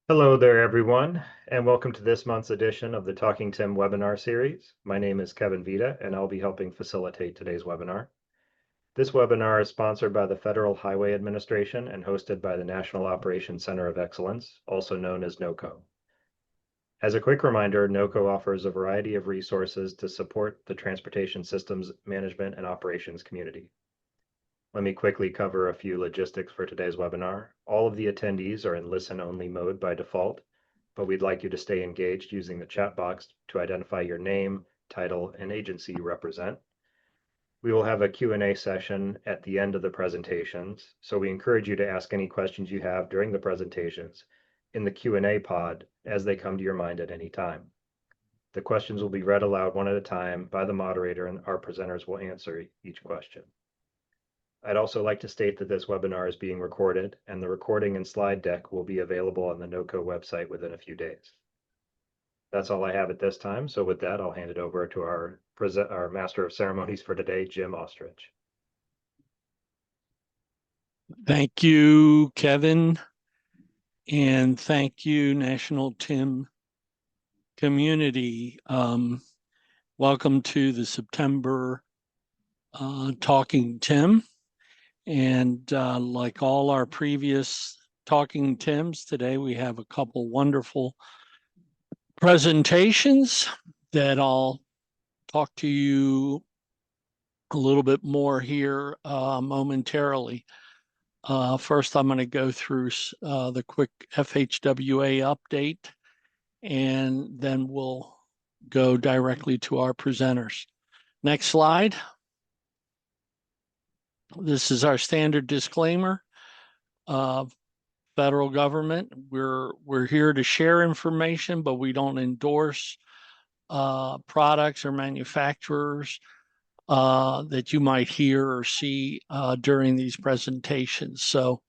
Hello there, everyone, and welcome to this month's edition of the Talking Tim webinar series. My name is Kevin Vita, and I'll be helping facilitate today's webinar. This webinar is sponsored by the Federal Highway Administration and hosted by the National Operations Center of Excellence, also known as NOCO. As a quick reminder, NOCO offers a variety of resources to support the transportation systems management and operations community. Let me quickly cover a few logistics for today's webinar. All of the attendees are in listen-only mode by default, but we'd like you to stay engaged using the chat box to identify your name, title, and agency you represent. We will have a Q&A session at the end of the presentations, so we encourage you to ask any questions you have during the presentations in the Q&A pod as they come to your mind at any time. The questions will be read aloud one at a time by the moderator, and our presenters will answer each question. I'd also like to state that this webinar is being recorded, and the recording and slide deck will be available on the NOCO website within a few days. That's all I have at this time. So with that, I'll hand it over to our Master of Ceremonies for today, Jim Austrich. Thank you, Kevin, and thank you, National Tim community. Welcome to the September Talking Tim. And like all our previous Talking Tims, today we have a couple wonderful presentations that I'll talk to you a little bit more here momentarily. First, I'm going to go through the quick FHWA update, and then we'll go directly to our presenters. Next slide. This is our standard disclaimer. Federal government, we're here to share information, but we don't endorse products or manufacturers that you might hear or see during these presentations. So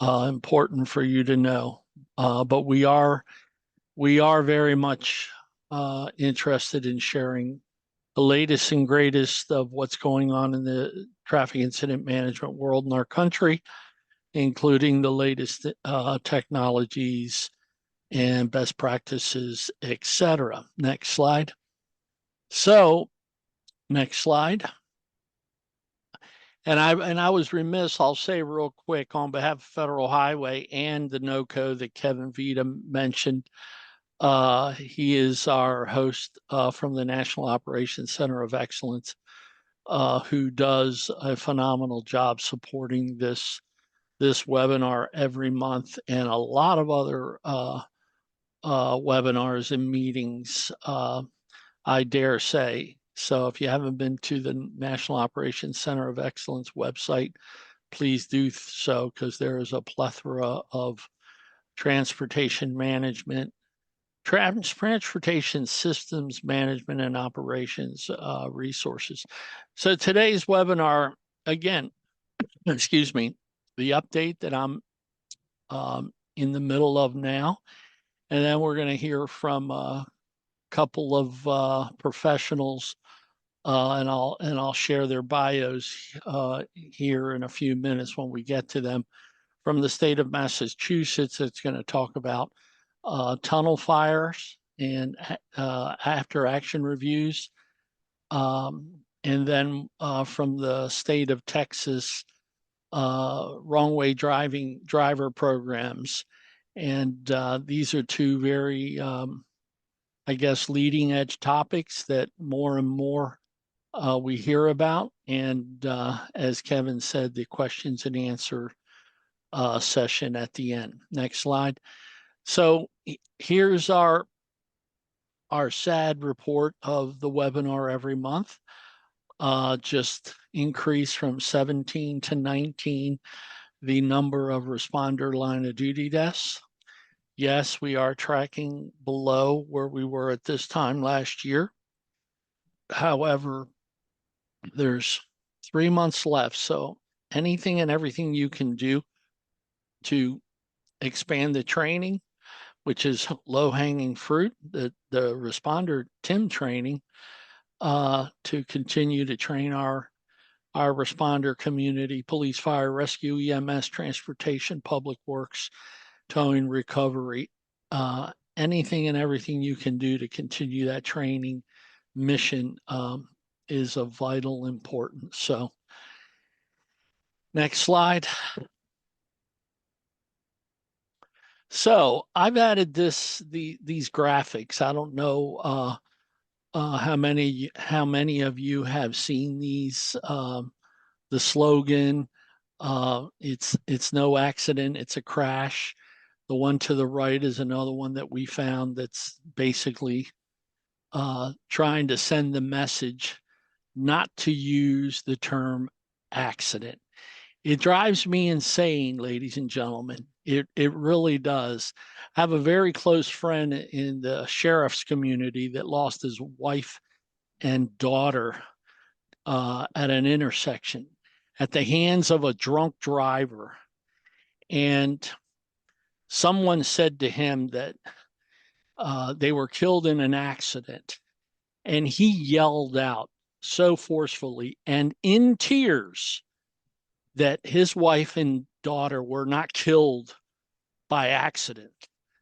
important for you to know. But we are very much interested in sharing the latest and greatest of what's going on in the traffic incident management world in our country, including the latest technologies and best practices, etc. Next slide. So, next slide. And I was remiss, I'll say real quick, on behalf of Federal Highway and the NOCO that Kevin Vita mentioned. He is our host from the National Operations Center of Excellence, who does a phenomenal job supporting this webinar every month, and a lot of other webinars and meetings, I dare say. So if you haven't been to the National Operations Center of Excellence website, please do so, because there is a plethora of transportation management, transportation systems management and operations resources. So today's webinar, again, excuse me, the update that I'm in the middle of now, and then we're going to hear from a couple of professionals, and I'll share their bios here in a few minutes when we get to them. From the state of Massachusetts, it's going to talk about tunnel fires and after action reviews. And then from the state of Texas, wrong way driver programs. And these are two very, I guess, leading edge topics that more and more we hear about. And as Kevin said, the questions and answer session at the end. Next slide. So here's our sad report of the webinar every month. Just increased from 17 to 19, the number of responder line of duty deaths. Yes, we are tracking below where we were at this time last year. However, there's 3 months left, so anything and everything you can do to expand the training, which is low-hanging fruit, the responder TIM training, to continue to train our responder community, police, fire, rescue, EMS, transportation, public works, towing recovery, anything and everything you can do to continue that training mission is of vital importance. So next slide. So I've added these graphics. I don't know how many of you have seen these. The slogan, it's no accident, it's a crash. The one to the right is another one that we found that's basically trying to send the message not to use the term accident. It drives me insane, ladies and gentlemen. It really does. I have a very close friend in the sheriff's community that lost his wife and daughter at an intersection at the hands of a drunk driver. And someone said to him that they were killed in an accident. And he yelled out so forcefully and in tears that his wife and daughter were not killed by accident.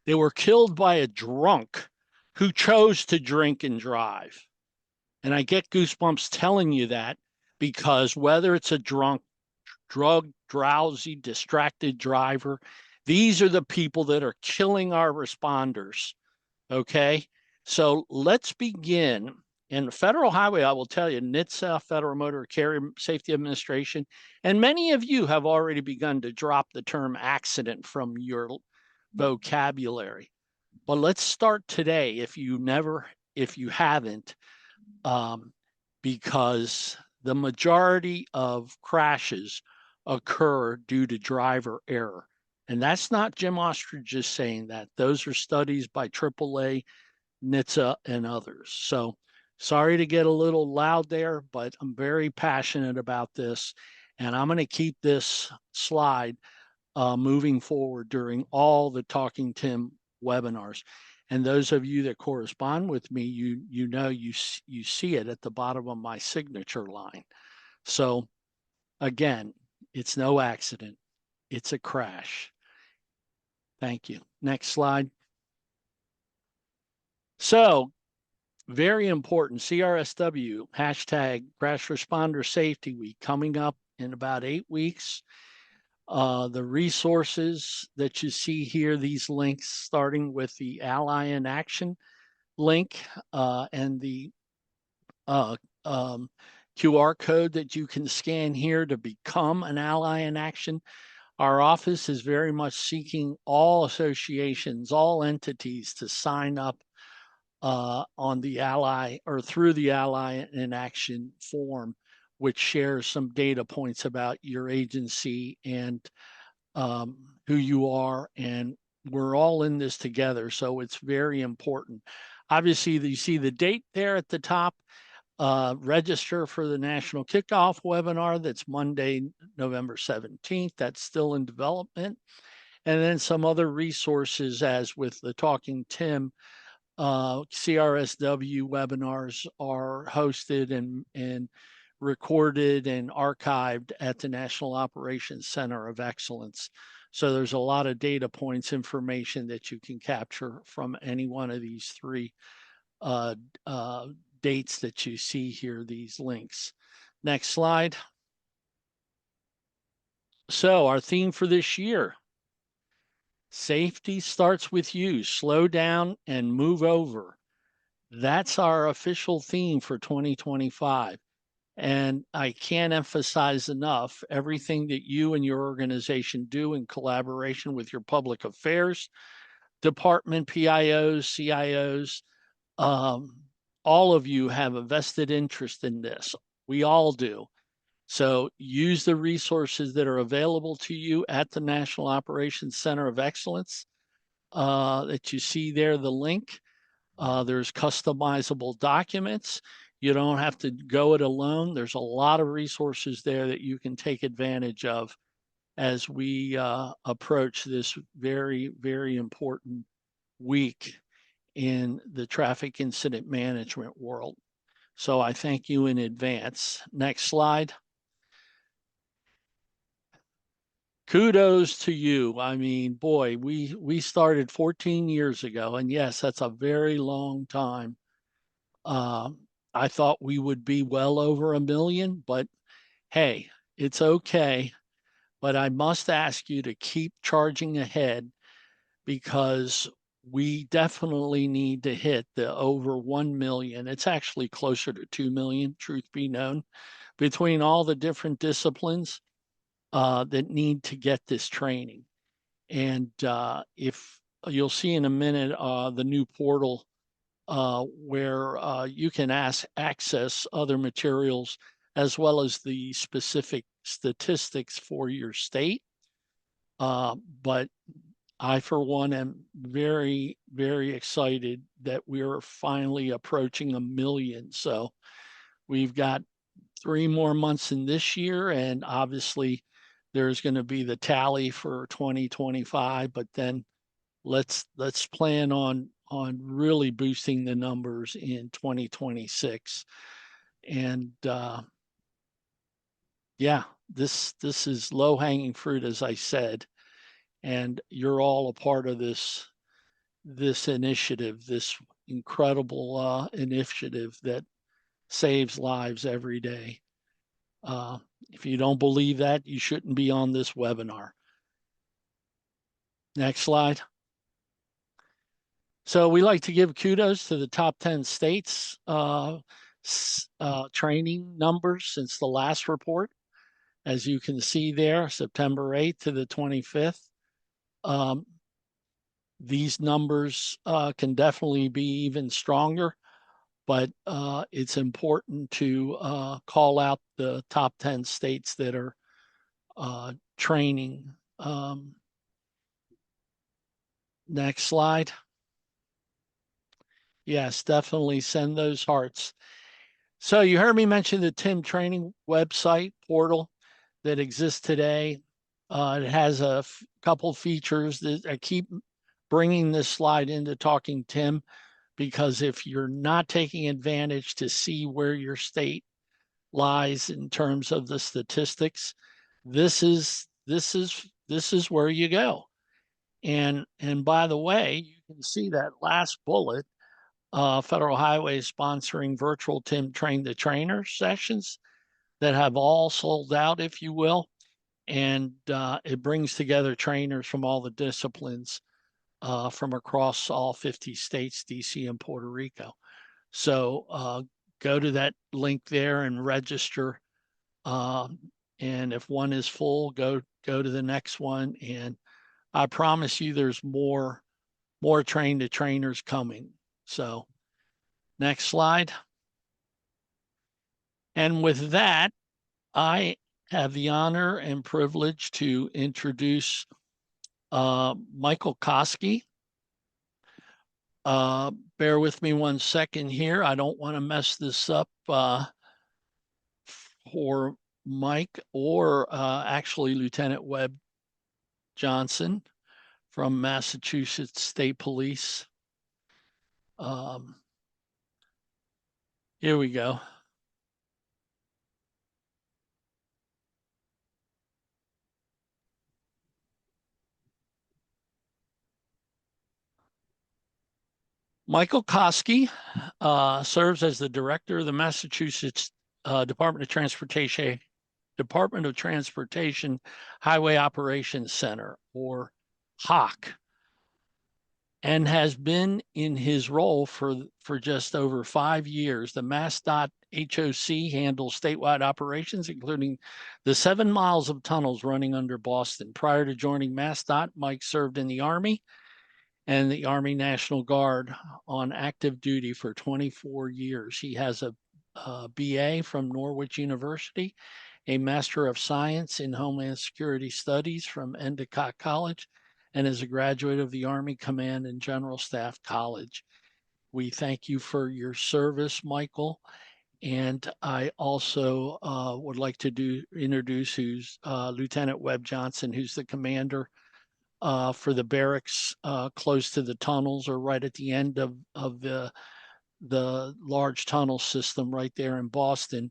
They were killed by a drunk who chose to drink and drive. And I get goosebumps telling you that because whether it's a drunk, drug, drowsy, distracted driver, these are the people that are killing our responders. Okay. So let's begin. In the federal highway, I will tell you, NHTSA, Federal Motor Carrier Safety Administration, and many of you have already begun to drop the term accident from your vocabulary. But let's start today if you haven't, because the majority of crashes occur due to driver error. And that's not Jim Austrich just saying that. Those are studies by AAA, NHTSA, and others. So sorry to get a little loud there, but I'm very passionate about this. And I'm going to keep this slide moving forward during all the Talking Tim webinars. And those of you that correspond with me, you know you see it at the bottom of my signature line. So again, it's no accident. It's a crash. Thank you. Next slide. So very important, CRSW, hashtag Crash Responder Safety Week coming up in about 8 weeks. The resources that you see here, these links, starting with the Ally in Action link and the QR code that you can scan here to become an Ally in Action. Our office is very much seeking all associations, all entities to sign up on the Ally or through the Ally in Action form, which shares some data points about your agency and who you are. And we're all in this together. So it's very important. Obviously, you see the date there at the top. Register for the National Kickoff webinar. That's Monday, November 17th. That's still in development. And then some other resources, as with the Talking Tim, CRSW webinars are hosted and recorded and archived at the National Operations Center of Excellence. So there's a lot of data points, information that you can capture from any one of these three dates that you see here, these links. Next slide. So our theme for this year, safety starts with you. Slow down and move over. That's our official theme for 2025. And I can't emphasize enough everything that you and your organization do in collaboration with your public affairs department, PIOs, CIOs. All of you have a vested interest in this. We all do. So use the resources that are available to you at the National Operations Center of Excellence that you see there, the link. There's customizable documents. You don't have to go it alone. There's a lot of resources there that you can take advantage of as we approach this very, very important week in the traffic incident management world. So I thank you in advance. Next slide. kudos to you. I mean, boy, we started 14 years ago, and yes, that's a very long time. I thought we would be well over 1 million, but hey, it's okay. But I must ask you to keep charging ahead because we definitely need to hit the over 1 million. It's actually closer to 2 million, truth be known, between all the different disciplines that need to get this training. And if you'll see in a minute, the new portal where you can access other materials as well as the specific statistics for your state. But I, for one, am very, very excited that we're finally approaching 1 million. So we've got 3 more months in this year, and obviously there's going to be the tally for 2025. But then let's plan on really boosting the numbers in 2026. And yeah, this is low hanging fruit, as I said, and you're all a part of this initiative, this incredible initiative that saves lives every day. If you don't believe that, you shouldn't be on this webinar. Next slide. So we like to give kudos to the top 10 states training numbers since the last report. As you can see there, September 8th to the 25th. These numbers can definitely be even stronger, but it's important to call out the top 10 states that are training. Next slide. Yes, definitely send those hearts. So you heard me mention the TIM training website portal that exists today. It has a couple features that I keep bringing this slide into Talking Tim, because if you're not taking advantage to see where your state lies in terms of the statistics, this is where you go. And by the way, you can see that last bullet. Federal Highway is sponsoring virtual Tim Train the Trainer sessions that have all sold out, if you will. And it brings together trainers from all the disciplines from across all 50 states, DC and Puerto Rico. So go to that link there and register. And if one is full, go to the next one. And I promise you there's more train to trainers coming. So next slide. And with that, I have the honor and privilege to introduce Michael Koski. Bear with me 1 second here. I don't want to mess this up for Mike or actually Lieutenant Webb Johnson from Massachusetts State Police. Here we go. Michael Koski serves as the director of the Massachusetts Department of Transportation Highway Operations Center, or HOC, and has been in his role for just over 5 years. The MassDOT HOC handles statewide operations, including the 7 miles of tunnels running under Boston. Prior to joining MassDOT, Mike served in the Army and the Army National Guard on active duty for 24 years. He has a BA from Norwich University, a Master of Science in Homeland Security Studies from Endicott College, and is a graduate of the Army Command and General Staff College. We thank you for your service, Michael. And I also would like to introduce who's Lieutenant Webb Johnson, who's the commander for the barracks close to the tunnels, or right at the end of the large tunnel system right there in Boston.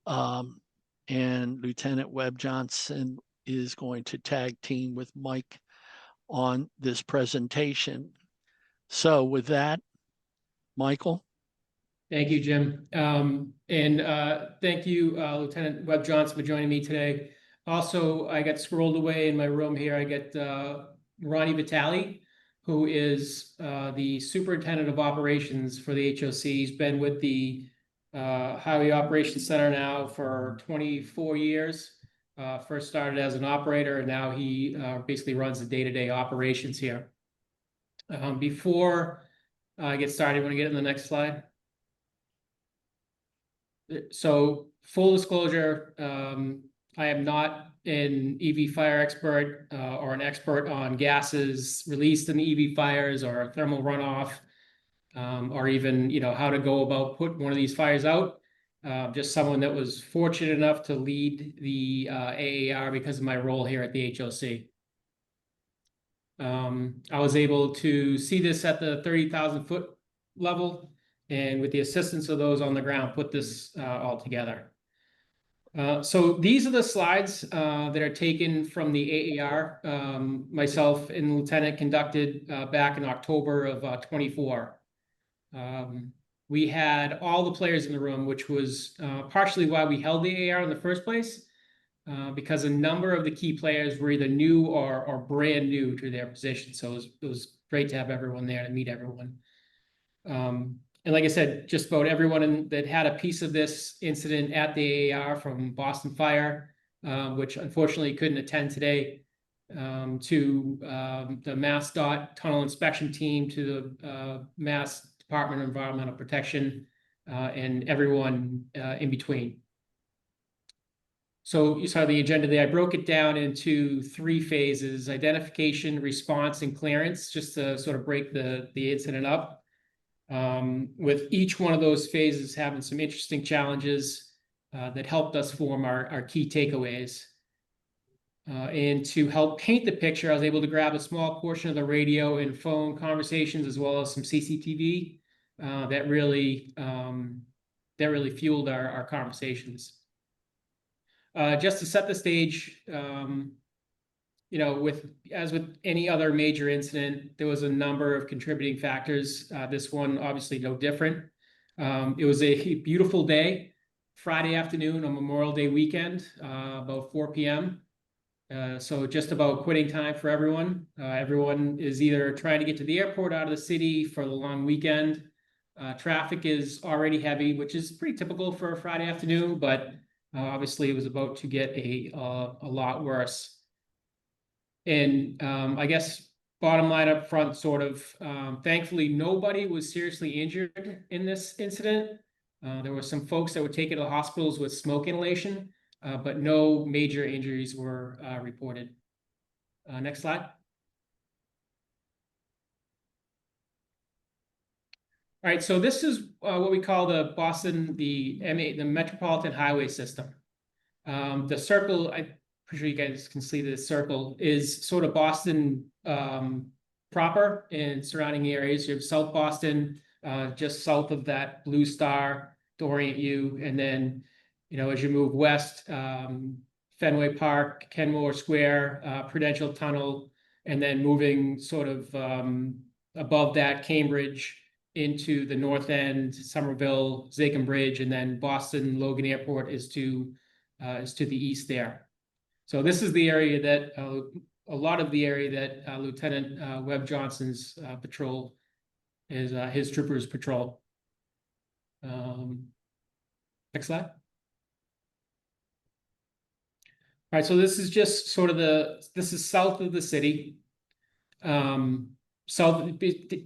And Lieutenant Webb Johnson is going to tag team with Mike on this presentation. So with that, Michael. Thank you, Jim. Thank you, Lieutenant Webb Johnson, for joining me today. Also, I got scrolled away in my room here. I get Ronnie Vitale, who is the Superintendent of Operations for the HOC. He's been with the Highway Operations Center now for 24 years. First started as an operator, and now he basically runs the day-to-day operations here. Before I get started, want to get in the next slide? So, full disclosure, I am not an EV fire expert or an expert on gases released in the EV fires or thermal runoff, or even, you know, how to go about putting one of these fires out. Just someone that was fortunate enough to lead the AAR because of my role here at the HOC. I was able to see this at the 30,000 foot level, and with the assistance of those on the ground, put this all together. So these are the slides that are taken from the AAR. Myself and the lieutenant conducted back in October of 24. We had all the players in the room, which was partially why we held the AAR in the first place, because a number of the key players were either new or brand new to their position. So it was great to have everyone there to meet everyone. And like I said, just about everyone that had a piece of this incident at the AAR, from Boston Fire, which unfortunately couldn't attend today, to the MassDOT tunnel inspection team, to the Mass Department of Environmental Protection, and everyone in between. So you saw the agenda there. I broke it down into 3 phases: identification, response, and clearance, just to sort of break the incident up. With each one of those phases having some interesting challenges that helped us form our key takeaways. And to help paint the picture, I was able to grab a small portion of the radio and phone conversations, as well as some CCTV that really fueled our conversations. Just to set the stage, you know, as with any other major incident, there was a number of contributing factors. This one, obviously, no different. It was a beautiful day, Friday afternoon on Memorial Day weekend, about 4 p.m. So just about quitting time for everyone. Everyone is either trying to get to the airport out of the city for the long weekend. Traffic is already heavy, which is pretty typical for a Friday afternoon, but obviously it was about to get a lot worse. And I guess bottom line up front, sort of, thankfully, nobody was seriously injured in this incident. There were some folks that were taken to the hospitals with smoke inhalation, but no major injuries were reported. Next slide. All right, so this is what we call the Boston, the Metropolitan Highway System. The circle, I'm pretty sure you guys can see this circle, is sort of Boston proper and surrounding areas. You have South Boston, just south of that blue star to orient you. And then, you know, as you move west, Fenway Park, Kenmore Square, Prudential Tunnel, and then moving sort of above that, Cambridge, into the north end, Somerville, Zakim Bridge, and then Boston Logan Airport is to the east there. So this is the area that a lot of the area that Lieutenant Webb Johnson's patrol is, his troopers patrol. Next slide. All right, so this is just sort of this is south of the city.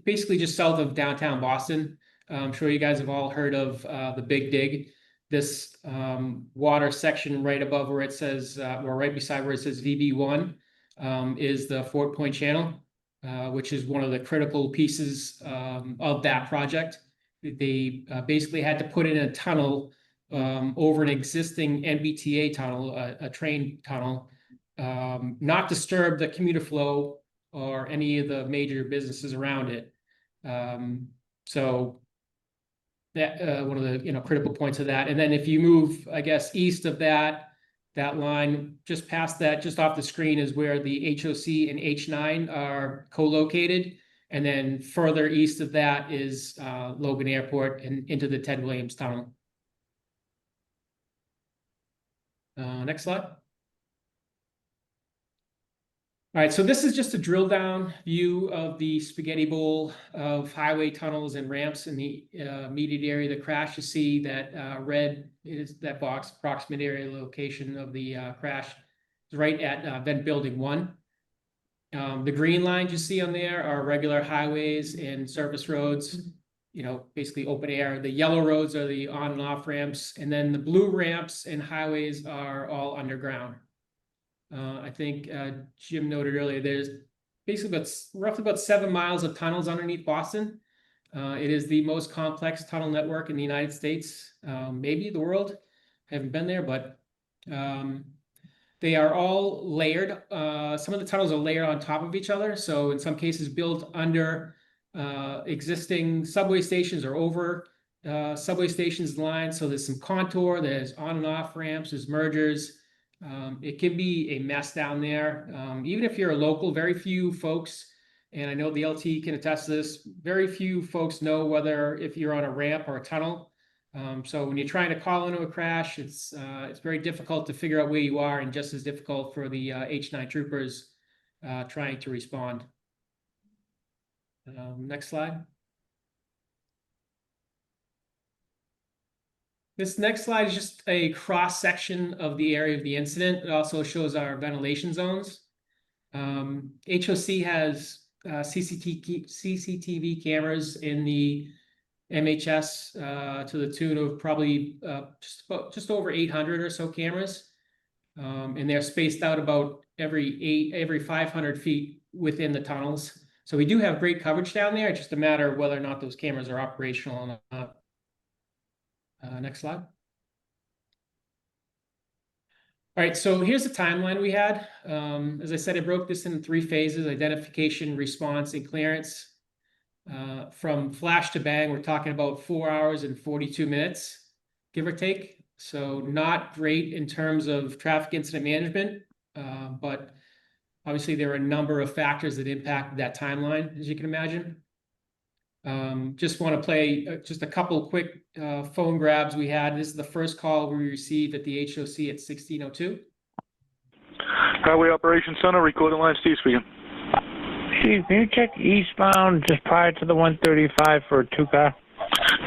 Basically just south of downtown Boston. I'm sure you guys have all heard of the Big Dig. This water section right above where it says, or right beside where it says VB1, is the Fort Point Channel, which is one of the critical pieces of that project. They basically had to put in a tunnel over an existing NBTA tunnel, a train tunnel, not disturb the commuter flow or any of the major businesses around it. So that one of the critical points of that. And then if you move, I guess, east of that, That line just past that, just off the screen, is where the HOC and H9 are co-located. And then further east of that is Logan Airport and into the Ted Williams Tunnel. Next slide. All right, so this is just a drill down view of the spaghetti bowl of highway tunnels and ramps in the immediate area of the crash. You see that red is that box, approximate area location of the crash. It's right at vent building 1. The green lines you see on there are regular highways and service roads, you know, basically open air. The yellow roads are the on and off ramps, and then the blue ramps and highways are all underground. I think Jim noted earlier, there's basically roughly about 7 miles of tunnels underneath Boston. It is the most complex tunnel network in the United States, maybe the world. I haven't been there, but they are all layered. Some of the tunnels are layered on top of each other. So in some cases built under existing subway stations or over subway stations lines. So there's some contour, there's on and off ramps, there's mergers. It can be a mess down there. Even if you're a local, very few folks, and I know the LT can attest to this, very few folks know whether if you're on a ramp or a tunnel. So when you're trying to call into a crash, it's very difficult to figure out where you are, and just as difficult for the H9 troopers trying to respond. Next slide. This next slide is just a cross section of the area of the incident. It also shows our ventilation zones. HOC has CCTV cameras in the MHS to the tune of probably just over 800 or so cameras, and they're spaced out about every 500 feet within the tunnels. So we do have great coverage down there. It's just a matter of whether or not those cameras are operational or not. Next slide. All right, so here's the timeline we had. As I said, I broke this into 3 phases: identification, response, and clearance. From flash to bang, we're talking about 4 hours and 42 minutes, give or take. So not great in terms of traffic incident management, but obviously there are a number of factors that impact that timeline, as you can imagine. Just want to play just a couple quick phone grabs we had. This is the first call we received at the HOC at 16:02. Highway Operations Center, recording line, Steve speaking. Steve, can you check eastbound just prior to the 135 for a 2-car?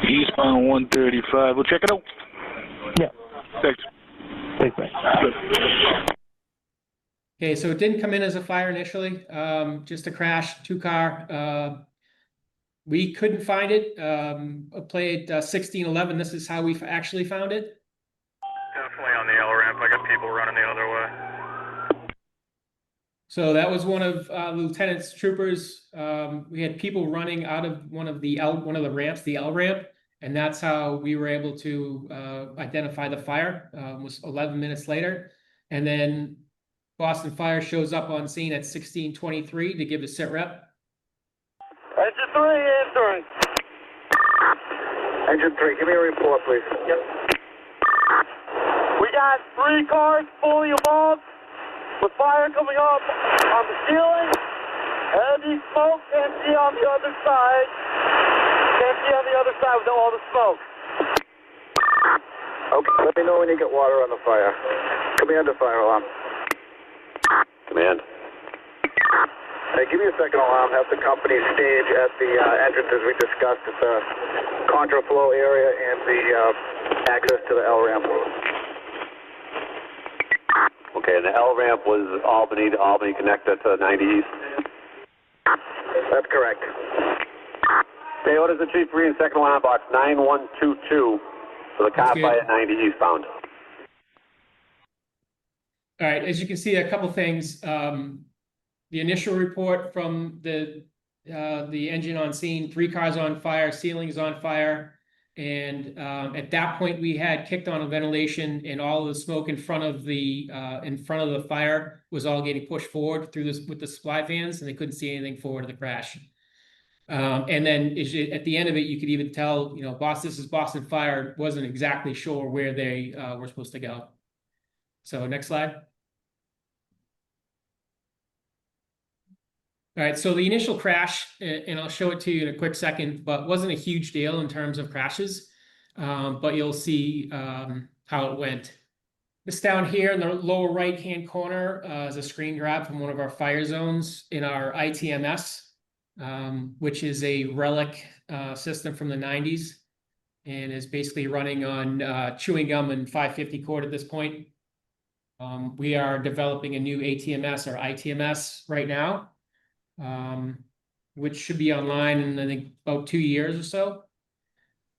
Eastbound 135. We'll check it out. Yeah. Thanks. Thanks, man. Okay, so it didn't come in as a fire initially, just a crash, 2-car. We couldn't find it. I played 1611. This is how we actually found it. Definitely on the L ramp. I got people running the other way. So that was one of Lieutenant's troopers. We had people running out of one of the ramps, the L ramp, and that's how we were able to identify the fire. It was 11 minutes later, and then Boston Fire shows up on scene at 16:23 to give a sit rep. Engine 3, answering. Engine 3, give me a report, please. Yep. We got 3 cars fully involved with fire coming up on the ceiling. Heavy smoke, can't see on the other side. Can't see on the other side with all the smoke. Okay, let me know when you get water on the fire. Command to fire alarm. Command. Hey, give me a second alarm. Have the company stage at the entrance as we discussed at the contraflow area and the access to the L ramp. Okay, and the L ramp was Albany to Albany connected to 90 East. That's correct. Okay, orders the Chief Reed, second alarm box 9122 for the car fire at 90 eastbound. All right, as you can see, a couple things. The initial report from the engine on scene, 3 cars on fire, ceilings on fire, and at that point we had kicked on a ventilation, and all of the smoke in front of the fire was all getting pushed forward through this with the supply fans, and they couldn't see anything forward of the crash. And then at the end of it, you could even tell, you know, this is Boston Fire wasn't exactly sure where they were supposed to go. So next slide. All right, so the initial crash, and I'll show it to you in a quick second, but wasn't a huge deal in terms of crashes. But you'll see how it went. This down here in the lower right-hand corner is a screen grab from one of our fire zones in our ITMS, which is a relic system from the 90s and is basically running on chewing gum and 550 cord at this point. We are developing a new ATMS or ITMS right now, which should be online in, I think, about 2 years or so.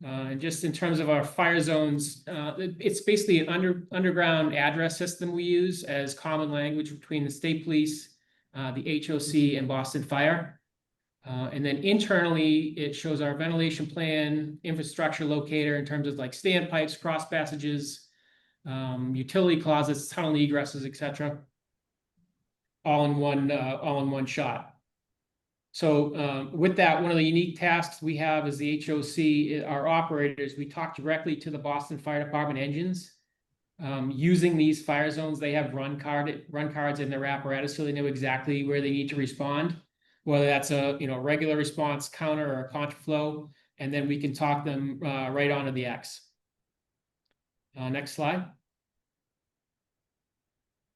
And just in terms of our fire zones, it's basically an underground address system we use as common language between the state police, the HOC, and Boston Fire. And then internally, it shows our ventilation plan, infrastructure locator in terms of like standpipes, cross passages, utility closets, tunnel egresses, etc. All in one shot. So with that, one of the unique tasks we have as the HOC, our operators, we talk directly to the Boston Fire Department engines. Using these fire zones, they have run cards in their apparatus, so they know exactly where they need to respond, whether that's a regular response, counter, or contraflow, and then we can talk them right onto the X. Next slide.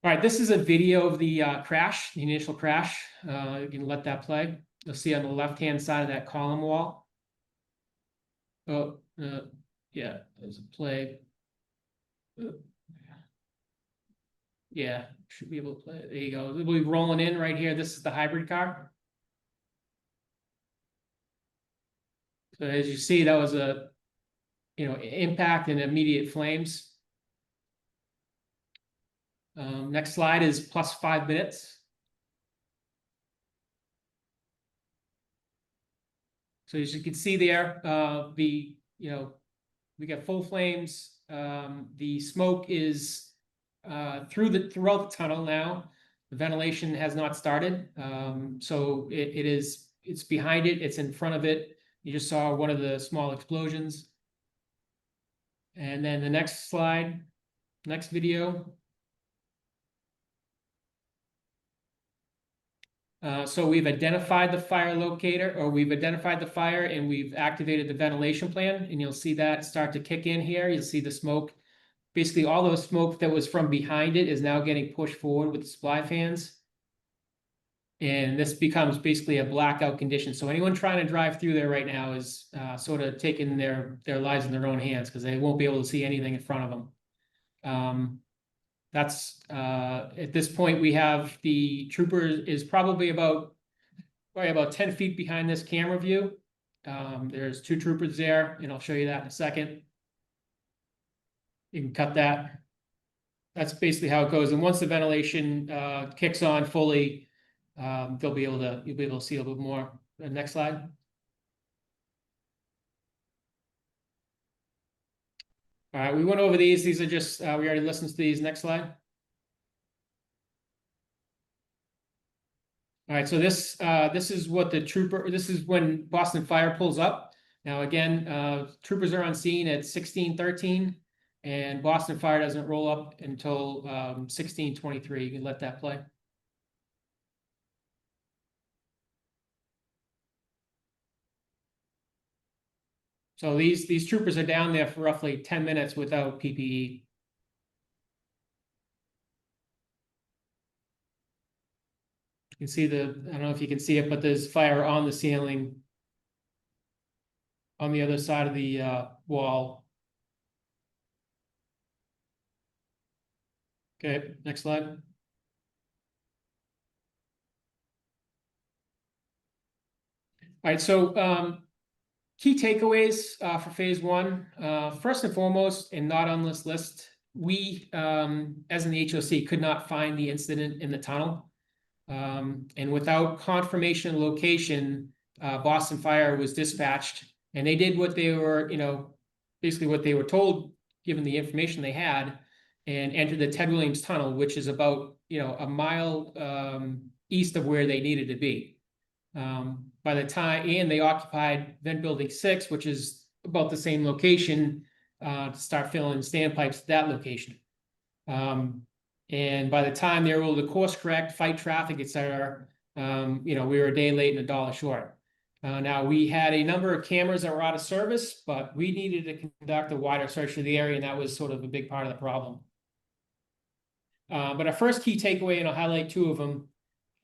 All right, this is a video of the crash, the initial crash. You can let that play. You'll see on the left-hand side of that column wall. Oh, yeah, there's a play. Yeah, should be able to play. There you go. We'll be rolling in right here. This is the hybrid car. So as you see, that was a impact and immediate flames. Next slide is plus 5 minutes. So as you can see there, we got full flames. The smoke is throughout the tunnel now. The ventilation has not started, so it's behind it. It's in front of it. You just saw one of the small explosions. And then the next slide, next video. So we've identified the fire locator, or we've identified the fire, and we've activated the ventilation plan, and you'll see that start to kick in here. You'll see the smoke. Basically, all the smoke that was from behind it is now getting pushed forward with the supply fans. And this becomes basically a blackout condition. So anyone trying to drive through there right now is sort of taking their lives in their own hands, because they won't be able to see anything in front of them. That's at this point, we have the trooper is probably about 10 feet behind this camera view. There's 2 troopers there, and I'll show you that in a second. You can cut that. That's basically how it goes. And once the ventilation kicks on fully, you'll be able to see a little bit more. Next slide. All right, we went over these. These are just, we already listened to these. Next slide. All right, so this is what the trooper, this is when Boston Fire pulls up. Now, again, troopers are on scene at 16:13, and Boston Fire doesn't roll up until 16:23. You can let that play. So these troopers are down there for roughly 10 minutes without PPE. You can see I don't know if you can see it, but there's fire on the ceiling on the other side of the wall. Okay, next slide. All right, so key takeaways for phase 1. First and foremost, and not on this list, we, as in the HOC, could not find the incident in the tunnel. And without confirmation location, Boston Fire was dispatched, and they did what they were, basically what they were told, given the information they had, and entered the Ted Williams Tunnel, which is about, a mile east of where they needed to be. By the time, and they occupied vent building 6, which is about the same location, to start filling standpipes at that location. And by the time they were able to course correct, fight traffic, et cetera, we were a day late and $1 short. Now, we had a number of cameras that were out of service, but we needed to conduct a wider search of the area, and that was sort of a big part of the problem. But our first key takeaway, and I'll highlight 2 of them,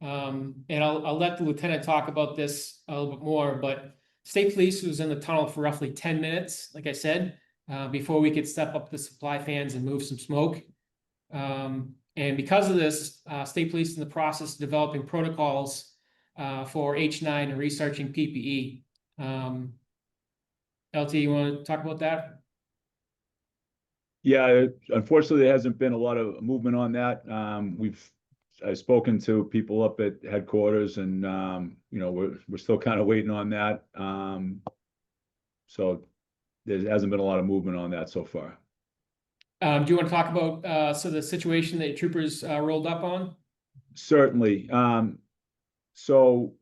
and I'll let the lieutenant talk about this a little bit more, but State Police was in the tunnel for roughly 10 minutes, like I said, before we could step up the supply fans and move some smoke. And because of this, State Police in the process of developing protocols for H9 and researching PPE. LT, you want to talk about that? Yeah, unfortunately, there hasn't been a lot of movement on that. I've spoken to people up at headquarters, and we're still kind of waiting on that. So there hasn't been a lot of movement on that so far. Do you want to talk about the situation that troopers rolled up on? Certainly. So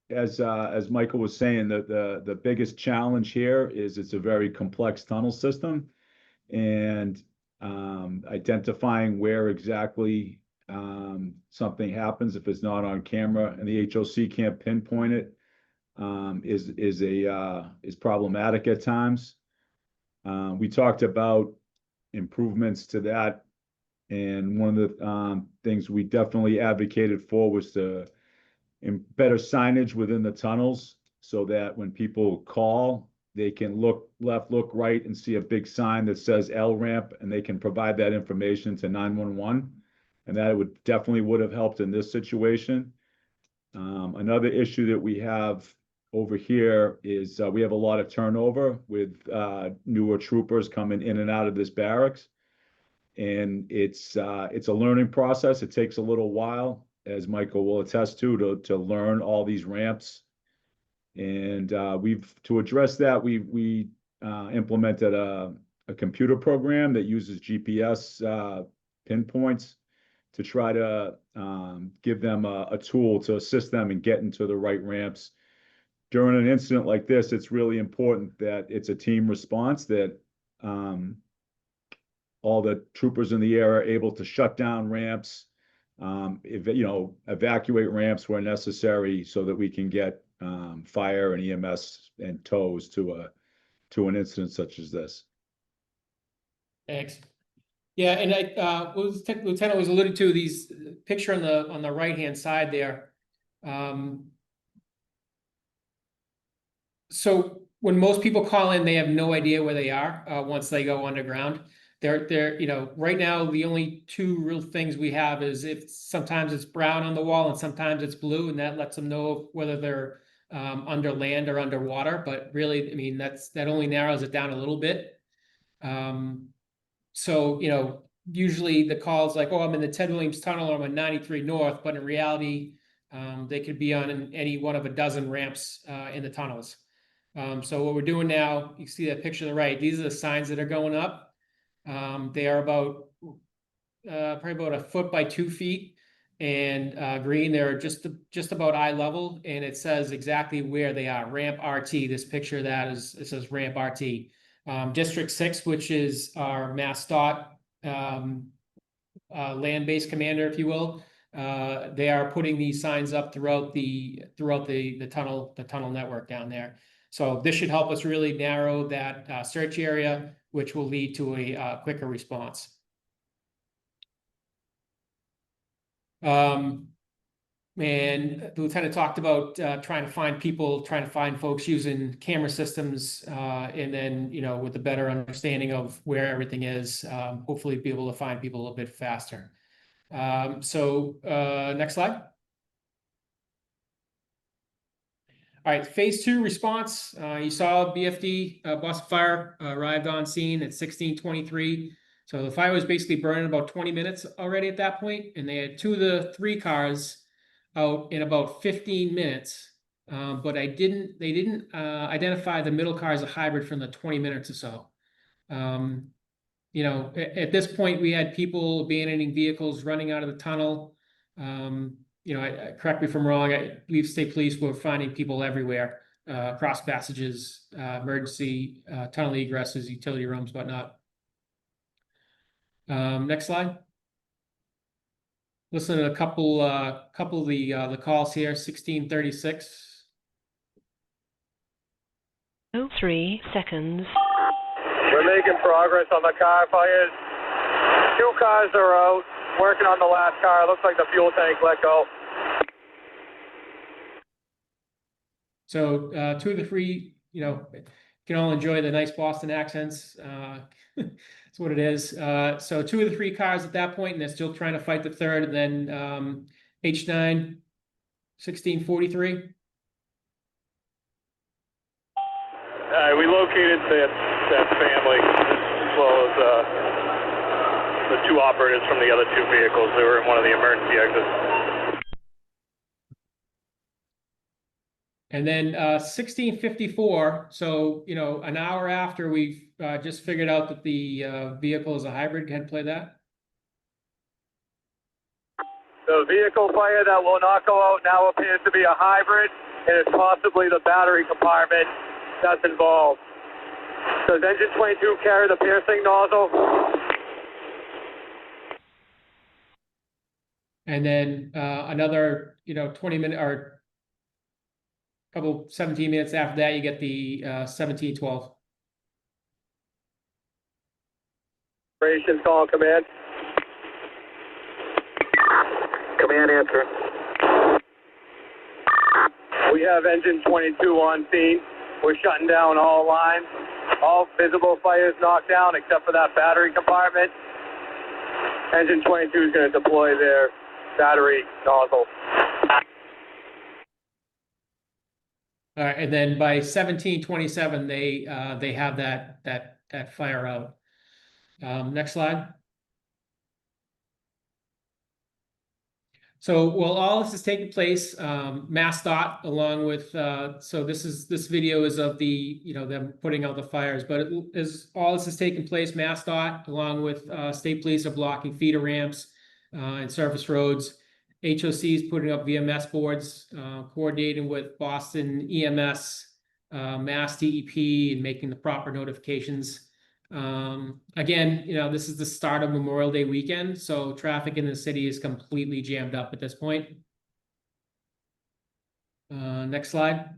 as Michael was saying, the biggest challenge here is it's a very complex tunnel system, and identifying where exactly something happens if it's not on camera and the HOC can't pinpoint it is problematic at times. We talked about improvements to that, and one of the things we definitely advocated for was to better signage within the tunnels, so that when people call, they can look left, look right, and see a big sign that says L ramp, and they can provide that information to 911. And that would have helped in this situation. Another issue that we have over here is we have a lot of turnover with newer troopers coming in and out of this barracks. And it's a learning process. It takes a little while, as Michael will attest to learn all these ramps. And to address that, we implemented a computer program that uses GPS pinpoints to try to give them a tool to assist them in getting to the right ramps. During an incident like this, it's really important that it's a team response, that all the troopers in the air are able to shut down ramps, evacuate ramps where necessary, so that we can get fire and EMS and tows to an incident such as this. Thanks. Yeah, and Lieutenant was alluded to these picture on the right-hand side there. So when most people call in, they have no idea where they are once they go underground. They're right now, the only 2 real things we have is if sometimes it's brown on the wall and sometimes it's blue, and that lets them know whether they're under land or underwater. But really, I mean, that only narrows it down a little bit. So, usually the call's like, oh, I'm in the Ted Williams Tunnel, or I'm on 93 North, but in reality, they could be on any one of a dozen ramps in the tunnels. So what we're doing now, you see that picture on the right, these are the signs that are going up. They are about probably about 1 foot by 2 feet, and green. They're just about eye level, and it says exactly where they are. Ramp RT. This picture of that it says Ramp RT. District 6, which is our MassDOT land-based commander, if you will, they are putting these signs up throughout the tunnel network down there. So this should help us really narrow that search area, which will lead to a quicker response. And the lieutenant talked about trying to find folks using camera systems, and then, with a better understanding of where everything is, hopefully be able to find people a little bit faster. So next slide. All right, phase 2 response. You saw BFD, Boston Fire, arrived on scene at 16:23. So the fire was basically burning about 20 minutes already at that point, and they had 2 of the 3 cars out in about 15 minutes. But they didn't identify the middle car as a hybrid from the 20 minutes or so. At this point, we had people abandoning vehicles, running out of the tunnel. Correct me if I'm wrong, I believe State Police were finding people everywhere, cross passages, emergency tunnel egresses, utility rooms, whatnot. Next slide. listen to a couple of the calls here. 1636. 03 seconds. We're making progress on the car fires. 2 cars are out. Working on the last car. Looks like the fuel tank let go. So 2 of the 3, you know, can all enjoy the nice Boston accents. That's what it is. So 2 of the 3 cars at that point, and they're still trying to fight the third. And then H9, 1643. We located that family as well as the 2 operatives from the other 2 vehicles. They were in one of the emergency exits. And then 1654, so, you know, an hour after we've just figured out that the vehicle is a hybrid. Can I play that? The vehicle fire that will not go out now appears to be a hybrid, and it's possibly the battery compartment that's involved. Does engine 22 carry the piercing nozzle? And then another, you know, 20-minute or couple 17 minutes after that, you get the 1712. Operations call command. Command answer. We have engine 22 on scene. We're shutting down all lines. All visible fires knocked down except for that battery compartment. Engine 22 is going to deploy their battery nozzle. All right, and then by 1727, they have that fire out. Next slide. So while all this is taking place, MassDOT along with so this video is of the, you know, them putting out the fires, but all this is taking place, MassDOT along with state police are blocking feeder ramps and surface roads. HOC is putting up VMS boards, coordinating with Boston EMS, Mass DEP, and making the proper notifications. Again, you know, this is the start of Memorial Day weekend, so traffic in the city is completely jammed up at this point. Next slide.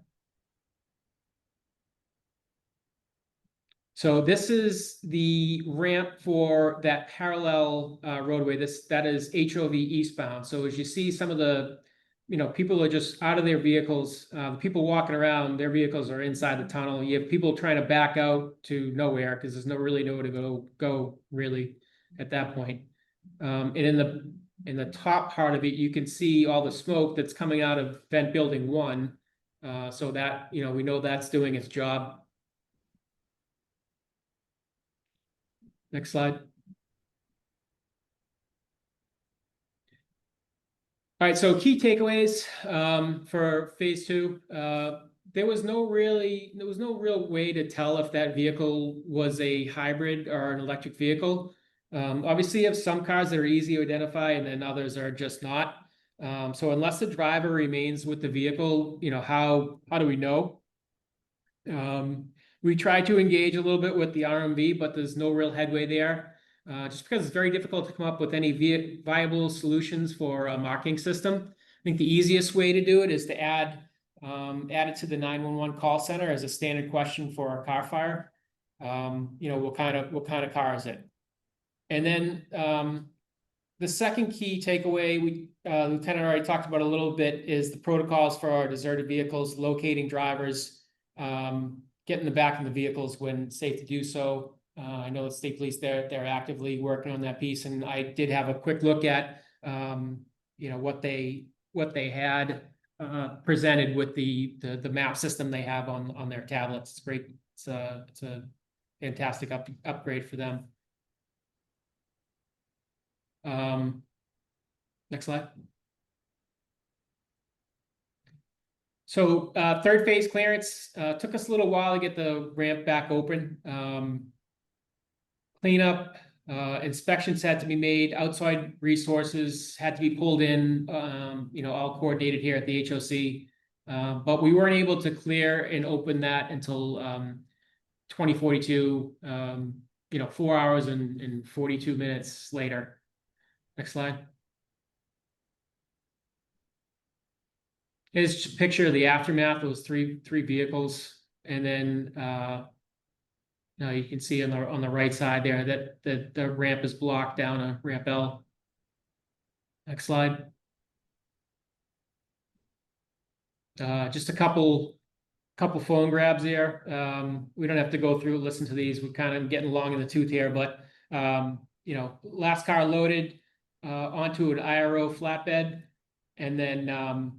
So this is the ramp for that parallel roadway. That is HOV eastbound. So as you see, some of the, you know, people are just out of their vehicles. The people walking around, their vehicles are inside the tunnel. You have people trying to back out to nowhere because there's really nowhere to go really at that point. And in the top part of it, you can see all the smoke that's coming out of vent building 1. So that, you know, we know that's doing its job. Next slide. All right, so key takeaways for phase 2. There was no real way to tell if that vehicle was a hybrid or an electric vehicle. Obviously, you have some cars that are easy to identify, and then others are just not. So unless the driver remains with the vehicle, you know, how do we know? We tried to engage a little bit with the RMV, but there's no real headway there. Just because it's very difficult to come up with any viable solutions for a marking system. I think the easiest way to do it is to add it to the 911 call center as a standard question for a car fire. You know, what kind of car is it? And then the second key takeaway, Lieutenant already talked about a little bit, is the protocols for our deserted vehicles, locating drivers, get in the back of the vehicles when safe to do so. I know the state police, they're actively working on that piece, and I did have a quick look at you know, what they had presented with the map system they have on their tablets. It's great. It's a fantastic upgrade for them. Next slide. So third phase clearance took us a little while to get the ramp back open. Cleanup, inspections had to be made, outside resources had to be pulled in, you know, all coordinated here at the HOC. But we weren't able to clear and open that until 2042, you know, 4 hours and 42 minutes later. Next slide. It's just a picture of the aftermath. Those three vehicles, and then now you can see on the right side there that the ramp is blocked down a ramp L. Next slide. Just a couple phone grabs here. We don't have to go through, listen to these. We're kind of getting long in the tooth here, but you know, last car loaded onto an IRO flatbed, and then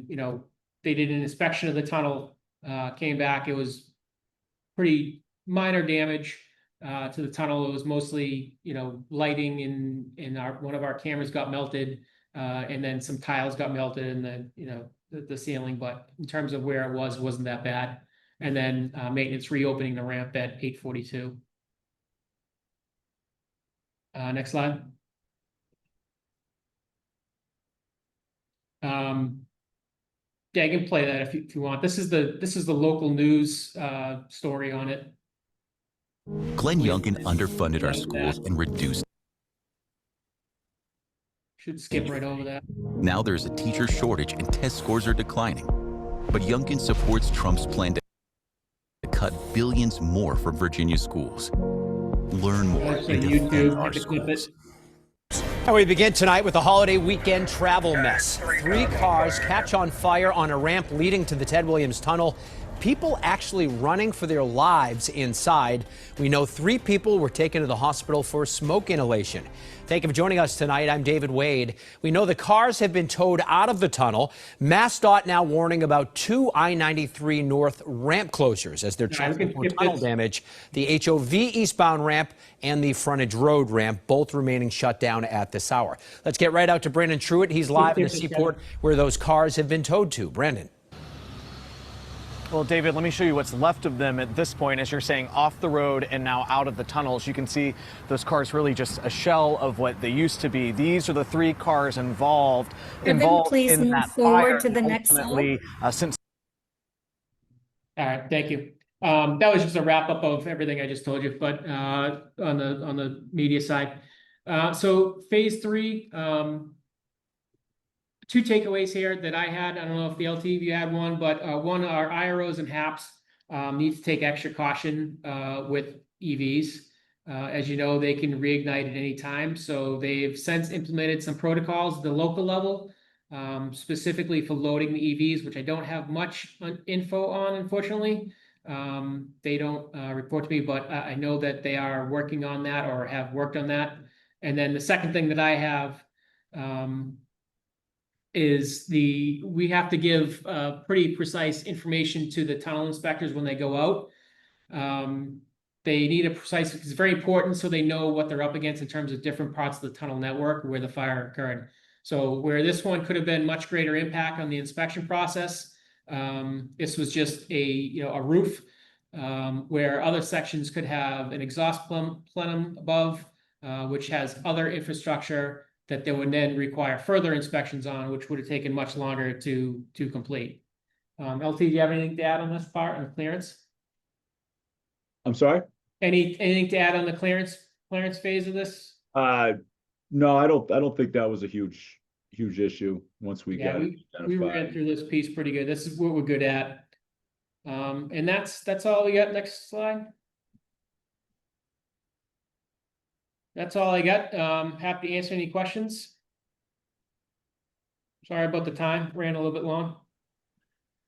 you know, they did an inspection of the tunnel, came back. It was pretty minor damage to the tunnel. It was mostly, you know, lighting in one of our cameras got melted, and then some tiles got melted, and then, you know, the ceiling, but in terms of where it wasn't that bad. And then maintenance reopening the ramp at 8:42. Next slide. Yeah, you can play that if you want. This is the local news story on it. Glenn Youngkin underfunded our schools and reduced. Should skip right over that. Now there's a teacher shortage and test scores are declining. But Youngkin supports Trump's plan to cut billions more from Virginia schools. Learn more and defend our schools. And we begin tonight with a holiday weekend travel mess. 3 cars catch on fire on a ramp leading to the Ted Williams Tunnel. People actually running for their lives inside. We know 3 people were taken to the hospital for smoke inhalation. Thank you for joining us tonight. I'm David Wade. We know the cars have been towed out of the tunnel. MassDOT now warning about 2 I-93 North ramp closures as they're checking for tunnel damage. The HOV eastbound ramp and the frontage road ramp, both remaining shut down at this hour. Let's get right out to Brandon Truitt. He's live in the seaport where those cars have been towed to. Brandon. Well, David, let me show you what's left of them at this point, as you're saying, off the road and now out of the tunnels. You can see those cars really just a shell of what they used to be. These are the 3 cars involved please in move that forward fire. to the next slide. Since All right, thank you. That was just a wrap up of everything I just told you, but on the media side. So phase 3, 2 takeaways here that I had. I don't know if the LTV had one, but one, our IROs and HAPs need to take extra caution with EVs. As you know, they can reignite at any time. So they've since implemented some protocols at the local level, specifically for loading the EVs, which I don't have much info on, unfortunately. They don't report to me, but I know that they are working on that or have worked on that. And then the second thing that I have is we have to give pretty precise information to the tunnel inspectors when they go out. They need a precise, it's very important so they know what they're up against in terms of different parts of the tunnel network where the fire occurred. So where this one could have been much greater impact on the inspection process, this was just a roof, where other sections could have an exhaust plenum above, which has other infrastructure that they would then require further inspections on, which would have taken much longer to complete. LT, do you have anything to add on this part on clearance? I'm sorry? Anything to add on the clearance phase of this? No, I don't think that was a huge issue once we got it identified. We ran through this piece pretty good. This is what we're good at. And that's all we got. Next slide. That's all I got. Happy to answer any questions. Sorry about the time. Ran a little bit long.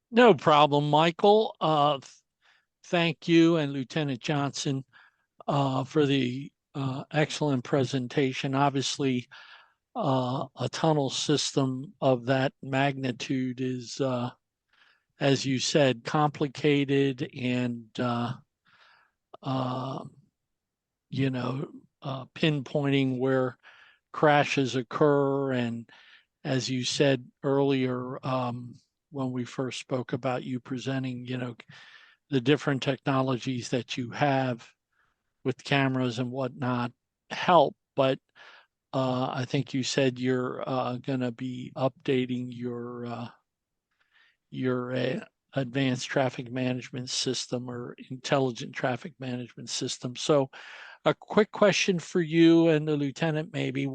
No problem, Michael. Thank you and Lieutenant Johnson for the excellent presentation. Obviously, a tunnel system of that magnitude is, as you said, complicated and, pinpointing where crashes occur. And as you said earlier, when we first spoke about you presenting, the different technologies that you have with cameras and whatnot help. But I think you said you're going to be updating your advanced traffic management system or intelligent traffic management system. So a quick question for you and the lieutenant, maybe.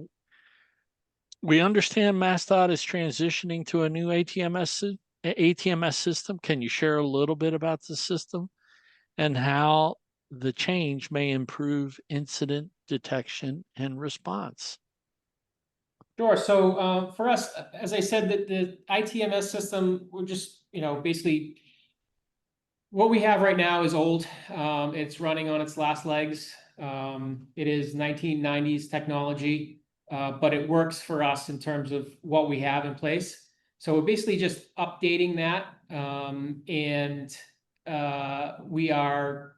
We understand MassDOT is transitioning to a new ATMS system. Can you share a little bit about the system and how the change may improve incident detection and response? Sure. So for us, as I said, the ITMS system, we're just, basically what we have right now is old. It's running on its last legs. It is 1990s technology, but it works for us in terms of what we have in place. So we're basically just updating that. And we are,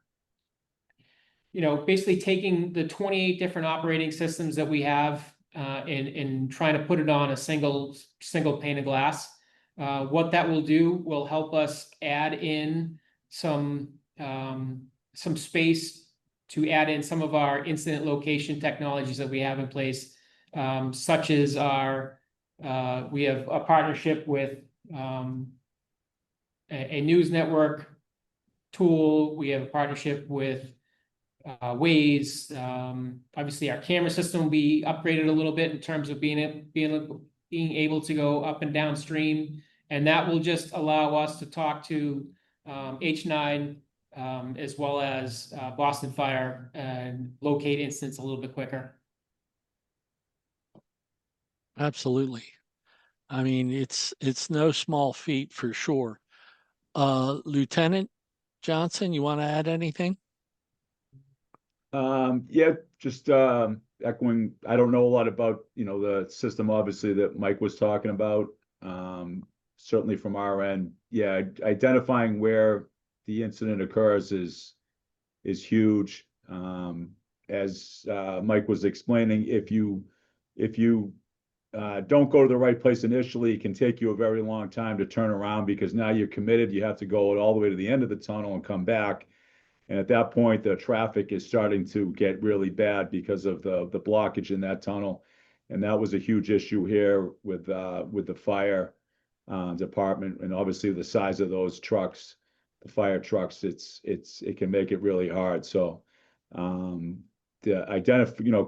basically taking the 28 different operating systems that we have and trying to put it on a single pane of glass. What that will do will help us add in some space to add in some of our incident location technologies that we have in place, such as we have a partnership with a news network tool. We have a partnership with Waze. Obviously, our camera system will be upgraded a little bit in terms of being able to go up and downstream, and that will just allow us to talk to H9 as well as Boston Fire and locate incidents a little bit quicker. Absolutely. I mean, it's no small feat for sure. Lieutenant Johnson, you want to add anything? Yeah, just echoing. I don't know a lot about the system, obviously, that Mike was talking about. Certainly from our end, yeah, identifying where the incident occurs is huge. As Mike was explaining, if you don't go to the right place initially, it can take you a very long time to turn around because now you're committed. You have to go all the way to the end of the tunnel and come back. And at that point, the traffic is starting to get really bad because of the blockage in that tunnel. And that was a huge issue here with the fire department, and obviously the size of those trucks, the fire trucks, it can make it really hard. So the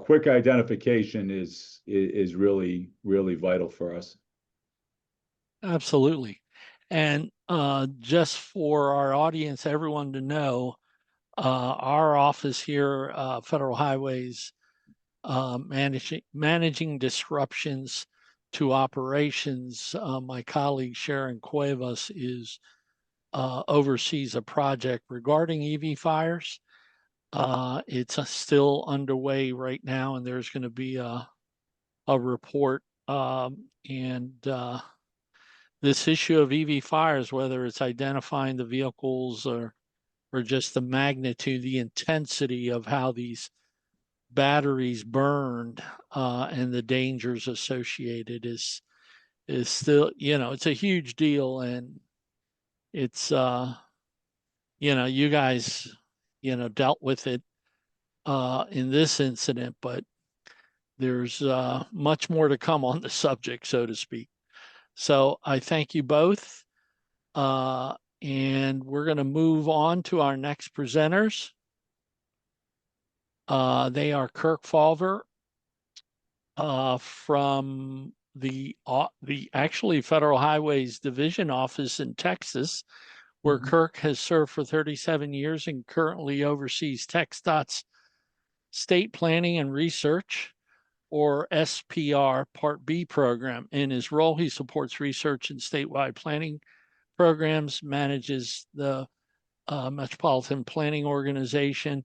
quick identification is really, really vital for us. Absolutely. And just for our audience, everyone to know, our office here, Federal Highways, managing disruptions to operations. My colleague Sharon Cuevas oversees a project regarding EV fires. It's still underway right now, and there's going to be a report. This issue of EV fires, whether it's identifying the vehicles or just the magnitude, the intensity of how these batteries burned and the dangers associated is still, it's a huge deal. And it's, you guys, dealt with it in this incident, but there's much more to come on the subject, so to speak. So I thank you both. And we're going to move on to our next presenters. They are Kirk Fauver from the actually Federal Highways Division office in Texas, where Kirk has served for 37 years and currently oversees TxDOT's State Planning and Research, or SPR Part B program. In his role, he supports research in statewide planning programs, manages the Metropolitan Planning Organization,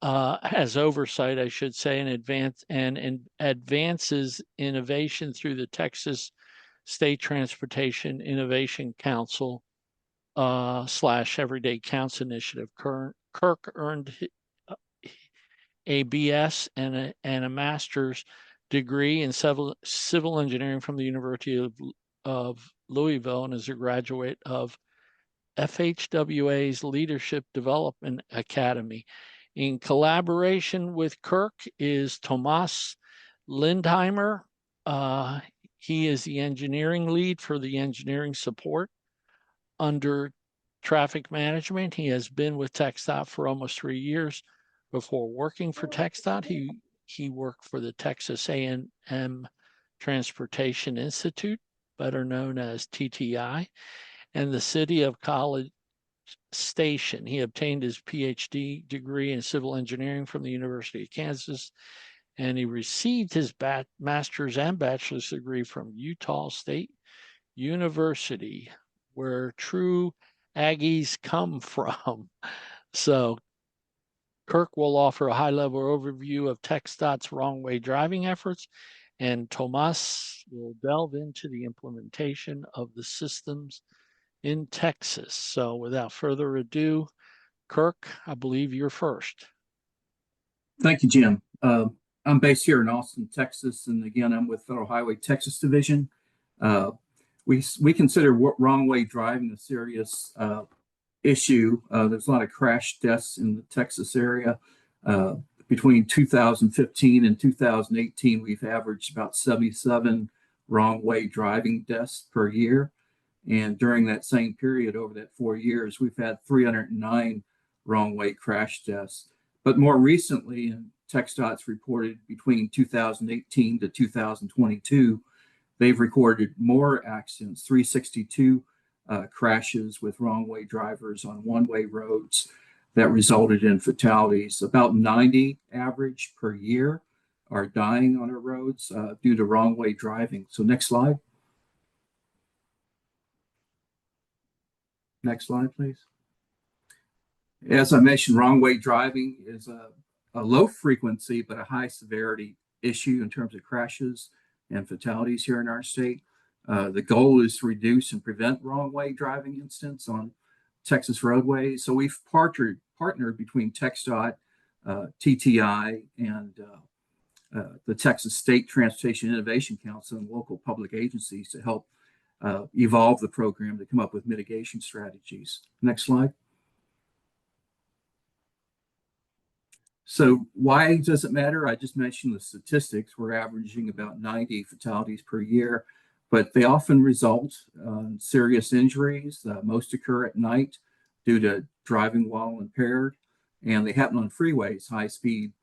has oversight, I should say, and advances innovation through the Texas State Transportation Innovation Council / Everyday Counts Initiative. Kirk earned a BS and a master's degree in civil engineering from the University of Louisville, and is a graduate of FHWA's Leadership Development Academy. In collaboration with Kirk is Tomas Lindheimer. He is the engineering lead for the engineering support under traffic management. He has been with TxDOT for almost 3 years. Before working for TxDOT, he worked for the Texas A&M Transportation Institute, better known as TTI, and the City of College Station. He obtained his PhD degree in civil engineering from the University of Kansas, and he received his master's and bachelor's degree from Utah State University, where true Aggies come from. So Kirk will offer a high-level overview of TxDOT's wrong-way driving efforts, and Tomas will delve into the implementation of the systems in Texas. So without further ado, Kirk, I believe you're first. Thank you, Jim. I'm based here in Austin, Texas, and again, I'm with Federal Highway Texas Division. We consider wrong-way driving a serious issue. There's a lot of crash deaths in the Texas area. Between 2015 and 2018, we've averaged about 77 wrong-way driving deaths per year. And during that same period, over that 4 years, we've had 309 wrong-way crash deaths. But more recently, TxDOT's reported between 2018 to 2022, they've recorded more accidents, 362 crashes with wrong-way drivers on one-way roads that resulted in fatalities. About 90 average per year are dying on our roads due to wrong-way driving. So next slide. Next slide, please. As I mentioned, wrong-way driving is a low frequency but a high severity issue in terms of crashes and fatalities here in our state. The goal is to reduce and prevent wrong-way driving incidents on Texas roadways. So we've partnered between TxDOT, TTI, and the Texas State Transportation Innovation Council and local public agencies to help evolve the program to come up with mitigation strategies. Next slide. So why does it matter? I just mentioned the statistics. We're averaging about 90 fatalities per year, but they often result in serious injuries. Most occur at night due to driving while impaired, and they happen on freeways, high-speed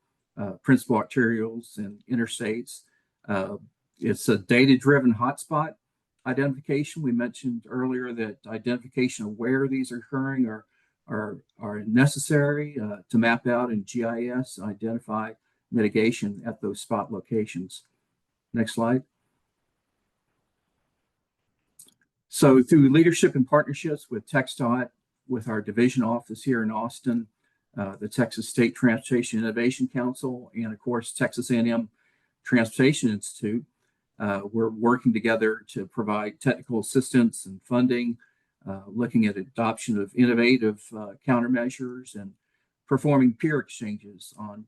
principal arterials and interstates. It's a data-driven hotspot identification. We mentioned earlier that identification of where these are occurring are necessary to map out in GIS, identify mitigation at those spot locations. Next slide. So through leadership and partnerships with TxDOT, with our division office here in Austin, the Texas State Transportation Innovation Council, and of course, Texas A&M Transportation Institute, we're working together to provide technical assistance and funding, looking at adoption of innovative countermeasures and performing peer exchanges on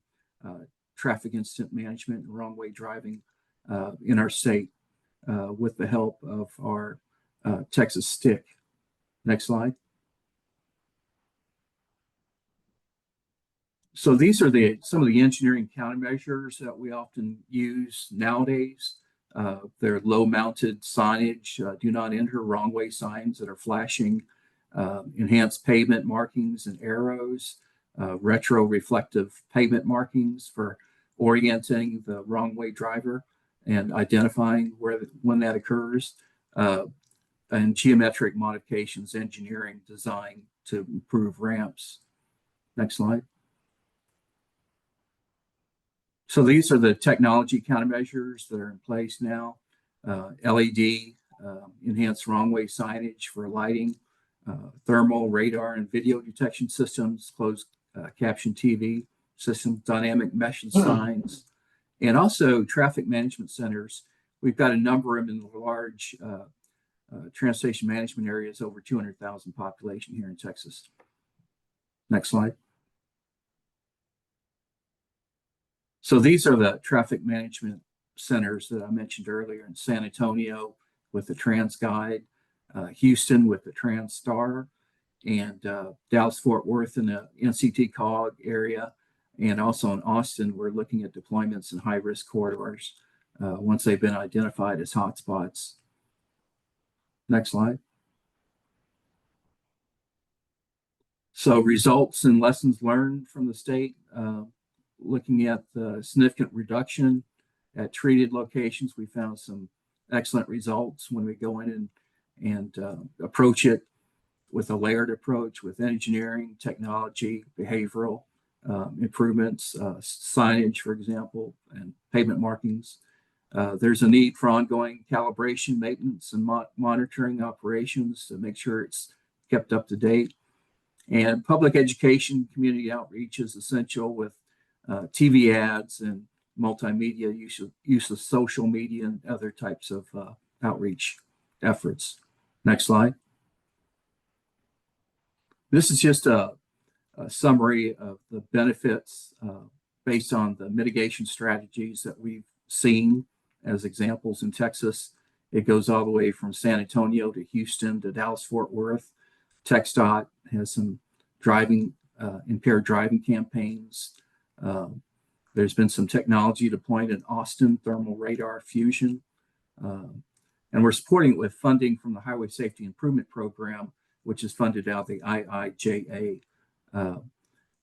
traffic incident management and wrong-way driving in our state with the help of our Texas STIC. Next slide. So these are some of the engineering countermeasures that we often use nowadays. They're low-mounted signage, do not enter wrong-way signs that are flashing, enhanced pavement markings and arrows, retro-reflective pavement markings for orienting the wrong-way driver and identifying when that occurs, and geometric modifications, engineering design to improve ramps. Next slide. So these are the technology countermeasures that are in place now. LED, enhanced wrong-way signage for lighting, thermal, radar, and video detection systems, closed caption TV systems, dynamic mesh signs, and also traffic management centers. We've got a number of them in the large transportation management areas, over 200,000 population here in Texas. Next slide. So these are the traffic management centers that I mentioned earlier in San Antonio with the TransGuide, Houston with the TransStar, and Dallas-Fort Worth in the NCT COG area. And also in Austin, we're looking at deployments in high-risk corridors once they've been identified as hotspots. Next slide. So results and lessons learned from the state, looking at the significant reduction at treated locations. We found some excellent results when we go in and approach it with a layered approach with engineering, technology, behavioral improvements, signage, for example, and pavement markings. There's a need for ongoing calibration, maintenance, and monitoring operations to make sure it's kept up to date. And public education, community outreach is essential with TV ads and multimedia use of social media and other types of outreach efforts. Next slide. This is just a summary of the benefits based on the mitigation strategies that we've seen as examples in Texas. It goes all the way from San Antonio to Houston to Dallas-Fort Worth. TxDOT has some impaired driving campaigns. There's been some technology deployed in Austin, thermal radar fusion. And we're supporting it with funding from the Highway Safety Improvement Program, which is funded out of the IIJA.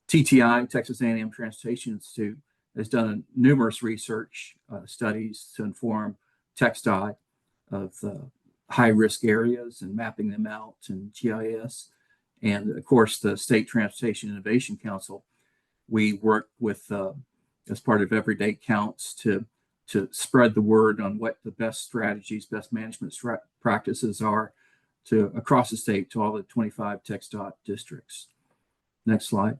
TTI, Texas A&M Transportation Institute, has done numerous research studies to inform TxDOT of the high-risk areas and mapping them out in GIS. And of course, the State Transportation Innovation Council, we work with, as part of Everyday Counts, to spread the word on what the best strategies, best management practices are across the state to all the 25 TxDOT districts. Next slide.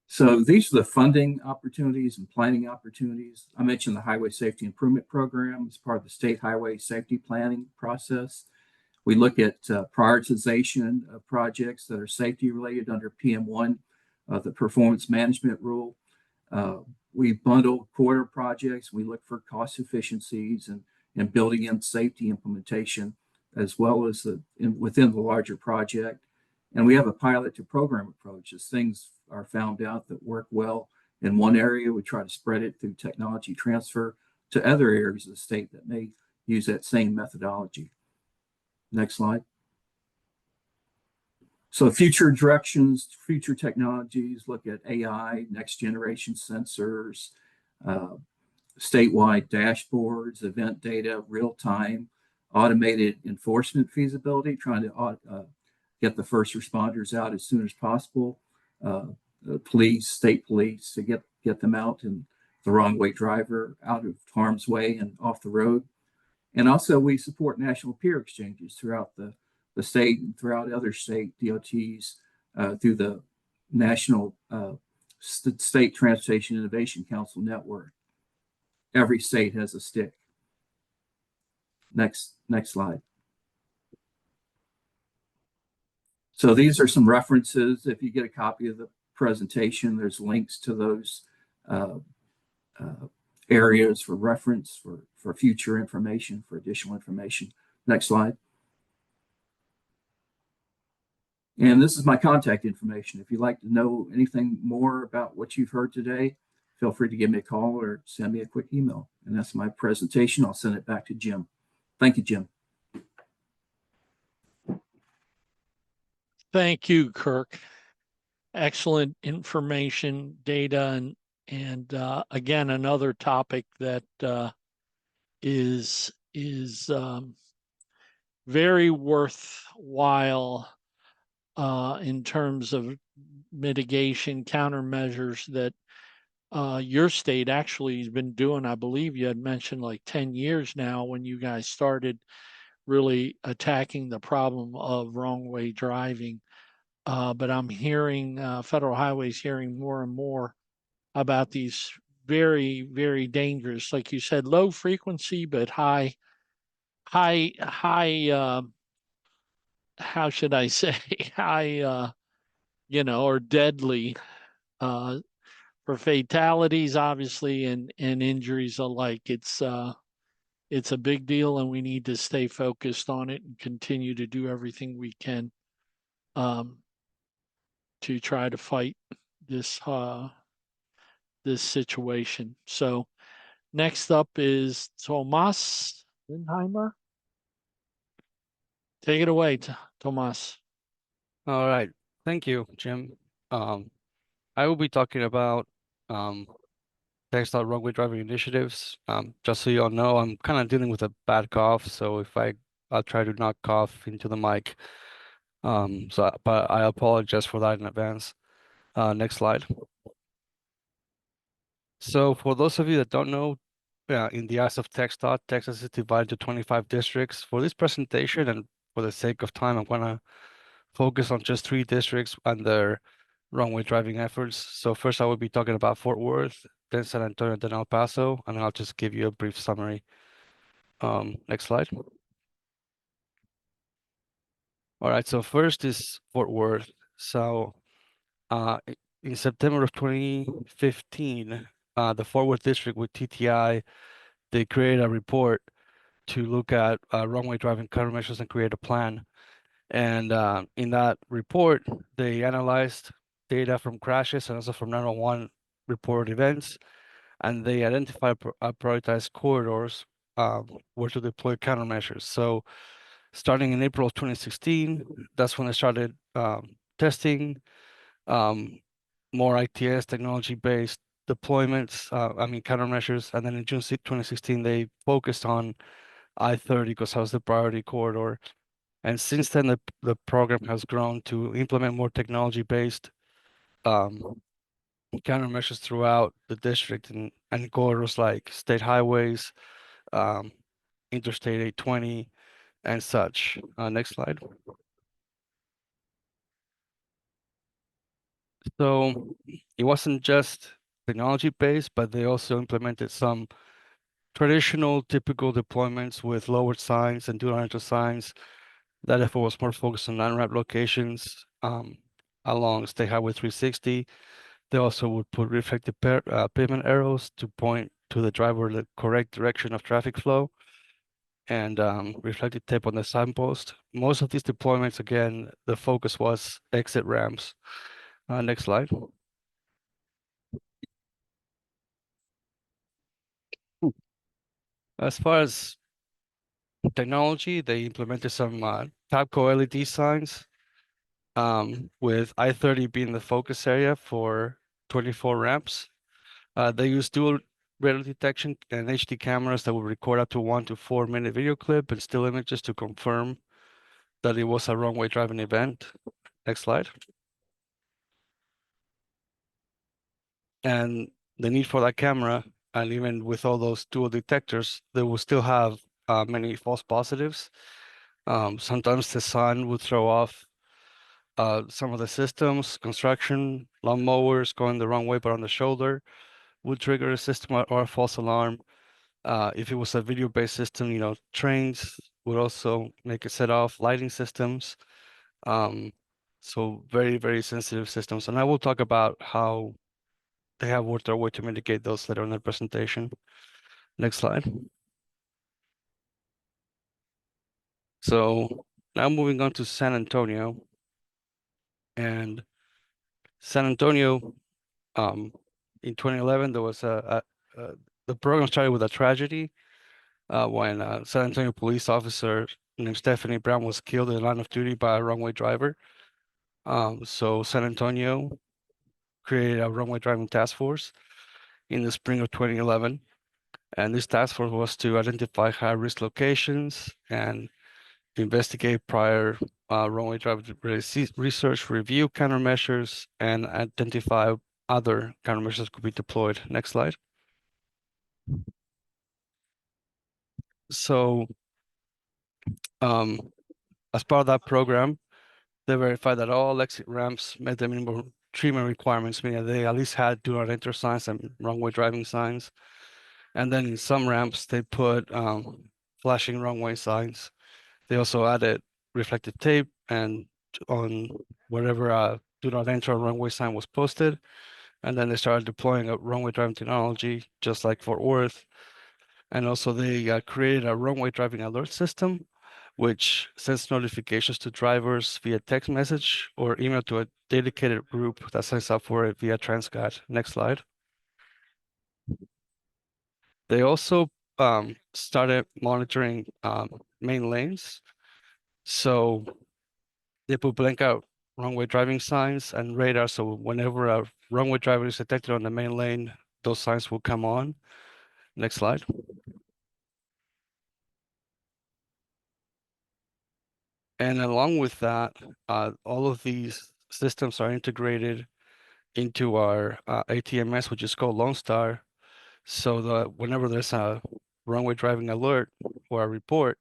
So these are the funding opportunities and planning opportunities. I mentioned the Highway Safety Improvement Program as part of the state highway safety planning process. We look at prioritization of projects that are safety related under PM1, the performance management rule. We bundle quarter projects. We look for cost efficiencies and building in safety implementation, as well as within the larger project. And we have a pilot to program approach. As things are found out that work well in one area, we try to spread it through technology transfer to other areas of the state that may use that same methodology. Next slide. So future directions, future technologies, look at AI, next generation sensors, statewide dashboards, event data, real time, automated enforcement feasibility, trying to get the first responders out as soon as possible, the police, state police, to get them out and the wrong way driver out of harm's way and off the road. And also we support national peer exchanges throughout the state and throughout other state DOTs through the National State Transportation Innovation Council network. Every state has a stick. Next slide. So these are some references. If you get a copy of the presentation, there's links to those areas for reference for future information, for additional information. Next slide. And this is my contact information. If you'd like to know anything more about what you've heard today, feel free to give me a call or send me a quick email. And that's my presentation. I'll send it back to Jim. Thank you, Jim. Thank you, Kirk. Excellent information, data, and again, another topic that is very worthwhile in terms of mitigation countermeasures that your state actually has been doing. I believe you had mentioned like 10 years now when you guys started really attacking the problem of wrong way driving. But I'm hearing Federal Highways hearing more and more about these very, very dangerous, like you said, low frequency, but high, how should I say, high, or deadly for fatalities, obviously, and injuries alike. It's a big deal, and we need to stay focused on it and continue to do everything we can to try to fight this situation. So next up is Tomas Lindheimer. Take it away, Tomas. All right. Thank you, Jim. I will be talking about TxDOT runway driving initiatives. Just so you all know, I'm kind of dealing with a bad cough, so if I'll try to not cough into the mic. But I apologize for that in advance. Next slide. So for those of you that don't know, in the eyes of TxDOT, Texas is divided into 25 districts. For this presentation and for the sake of time, I'm gonna focus on just 3 districts and their runway driving efforts. So first I will be talking about Fort Worth, then San Antonio, then El Paso, and I'll just give you a brief summary. Next slide. All right, so first is Fort Worth. So in September of 2015, the Fort Worth district with TTI, they created a report to look at runway driving countermeasures and create a plan. And in that report, they analyzed data from crashes and also from 911 reported events, and they identified prioritized corridors where to deploy countermeasures. So starting in April of 2016, that's when they started testing more ITS technology-based deployments, countermeasures. And then in June 2016, they focused on I-30 because that was the priority corridor. And since then, the program has grown to implement more technology-based countermeasures throughout the district and corridors like state highways, Interstate 820, and such. Next slide. So it wasn't just technology-based, but they also implemented some traditional, typical deployments with lowered signs and do not enter signs. That effort was more focused on non-ramp locations along State Highway 360. They also would put reflective pavement arrows to point to the driver the correct direction of traffic flow and reflective tape on the signpost. Most of these deployments, again, the focus was exit ramps. Next slide. As far as technology, they implemented some TAPCO LED signs with I-30 being the focus area for 24 ramps. They use dual radar detection and HD cameras that will record up to 1 to 4 minute video clip and still images to confirm that it was a runway driving event. Next slide. And the need for that camera, and even with all those dual detectors, they will still have many false positives. Sometimes the sun would throw off some of the systems, construction, lawn mowers going the wrong way but on the shoulder would trigger a system or a false alarm. If it was a video-based system, trains would also make it set off, lighting systems. So very, very sensitive systems. And I will talk about how they have worked their way to mitigate those later in the presentation. Next slide. So now moving on to San Antonio. And San Antonio, in 2011, there was the program started with a tragedy when a San Antonio police officer named Stephanie Brown was killed in the line of duty by a runway driver. So San Antonio created a runway driving task force in the spring of 2011. And this task force was to identify high-risk locations and investigate prior runway driving research, review countermeasures, and identify other countermeasures could be deployed. Next slide. So as part of that program, they verified that all exit ramps met the minimum treatment requirements, meaning they at least had do not enter signs and runway driving signs. And then in some ramps, they put flashing runway signs. They also added reflective tape and on whatever do not enter runway sign was posted. And then they started deploying a runway driving technology, just like Fort Worth. And also they created a runway driving alert system, which sends notifications to drivers via text message or email to a dedicated group that signs up for it via Transcat. Next slide. They also started monitoring main lanes. So they put blankout runway driving signs and radar. So whenever a runway driver is detected on the main lane, those signs will come on. Next slide. And along with that, all of these systems are integrated into our ATMS, which is called Lone Star. So that whenever there's a runway driving alert or a report,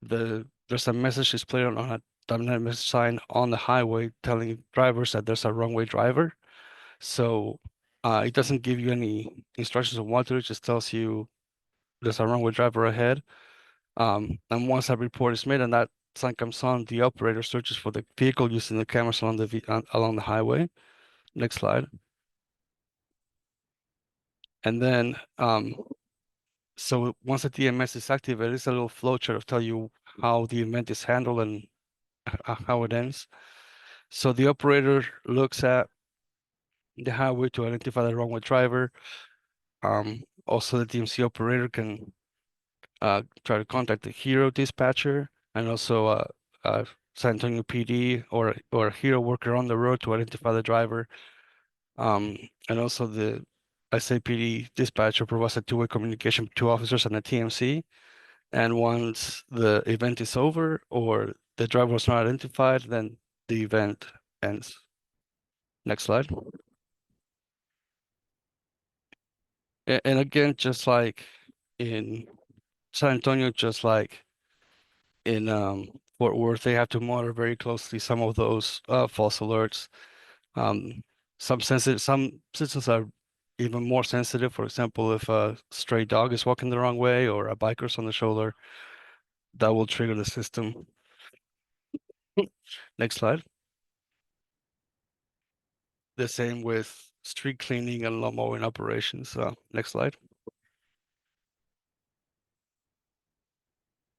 there's a message displayed on a dominant message sign on the highway telling drivers that there's a runway driver. So it doesn't give you any instructions on what to do, it just tells you there's a runway driver ahead. And once that report is made and that sign comes on, the operator searches for the vehicle using the cameras along the highway. Next slide. And then, so once the DMS is activated, it's a little flowchart of tell you how the event is handled and how it ends. So the operator looks at the highway to identify the runway driver. Also, the DMC operator can try to contact the Hero dispatcher and also San Antonio PD or a Hero worker on the road to identify the driver. And also the SAPD dispatcher provides a two-way communication between two officers and the TMC. And once the event is over or the driver was not identified, then the event ends. Next slide. And again, just like in San Antonio, just like in Fort Worth, they have to monitor very closely some of those false alerts. Some systems are even more sensitive. For example, if a stray dog is walking the wrong way or a biker's on the shoulder, that will trigger the system. Next slide. The same with street cleaning and lawn mowing operations. Next slide.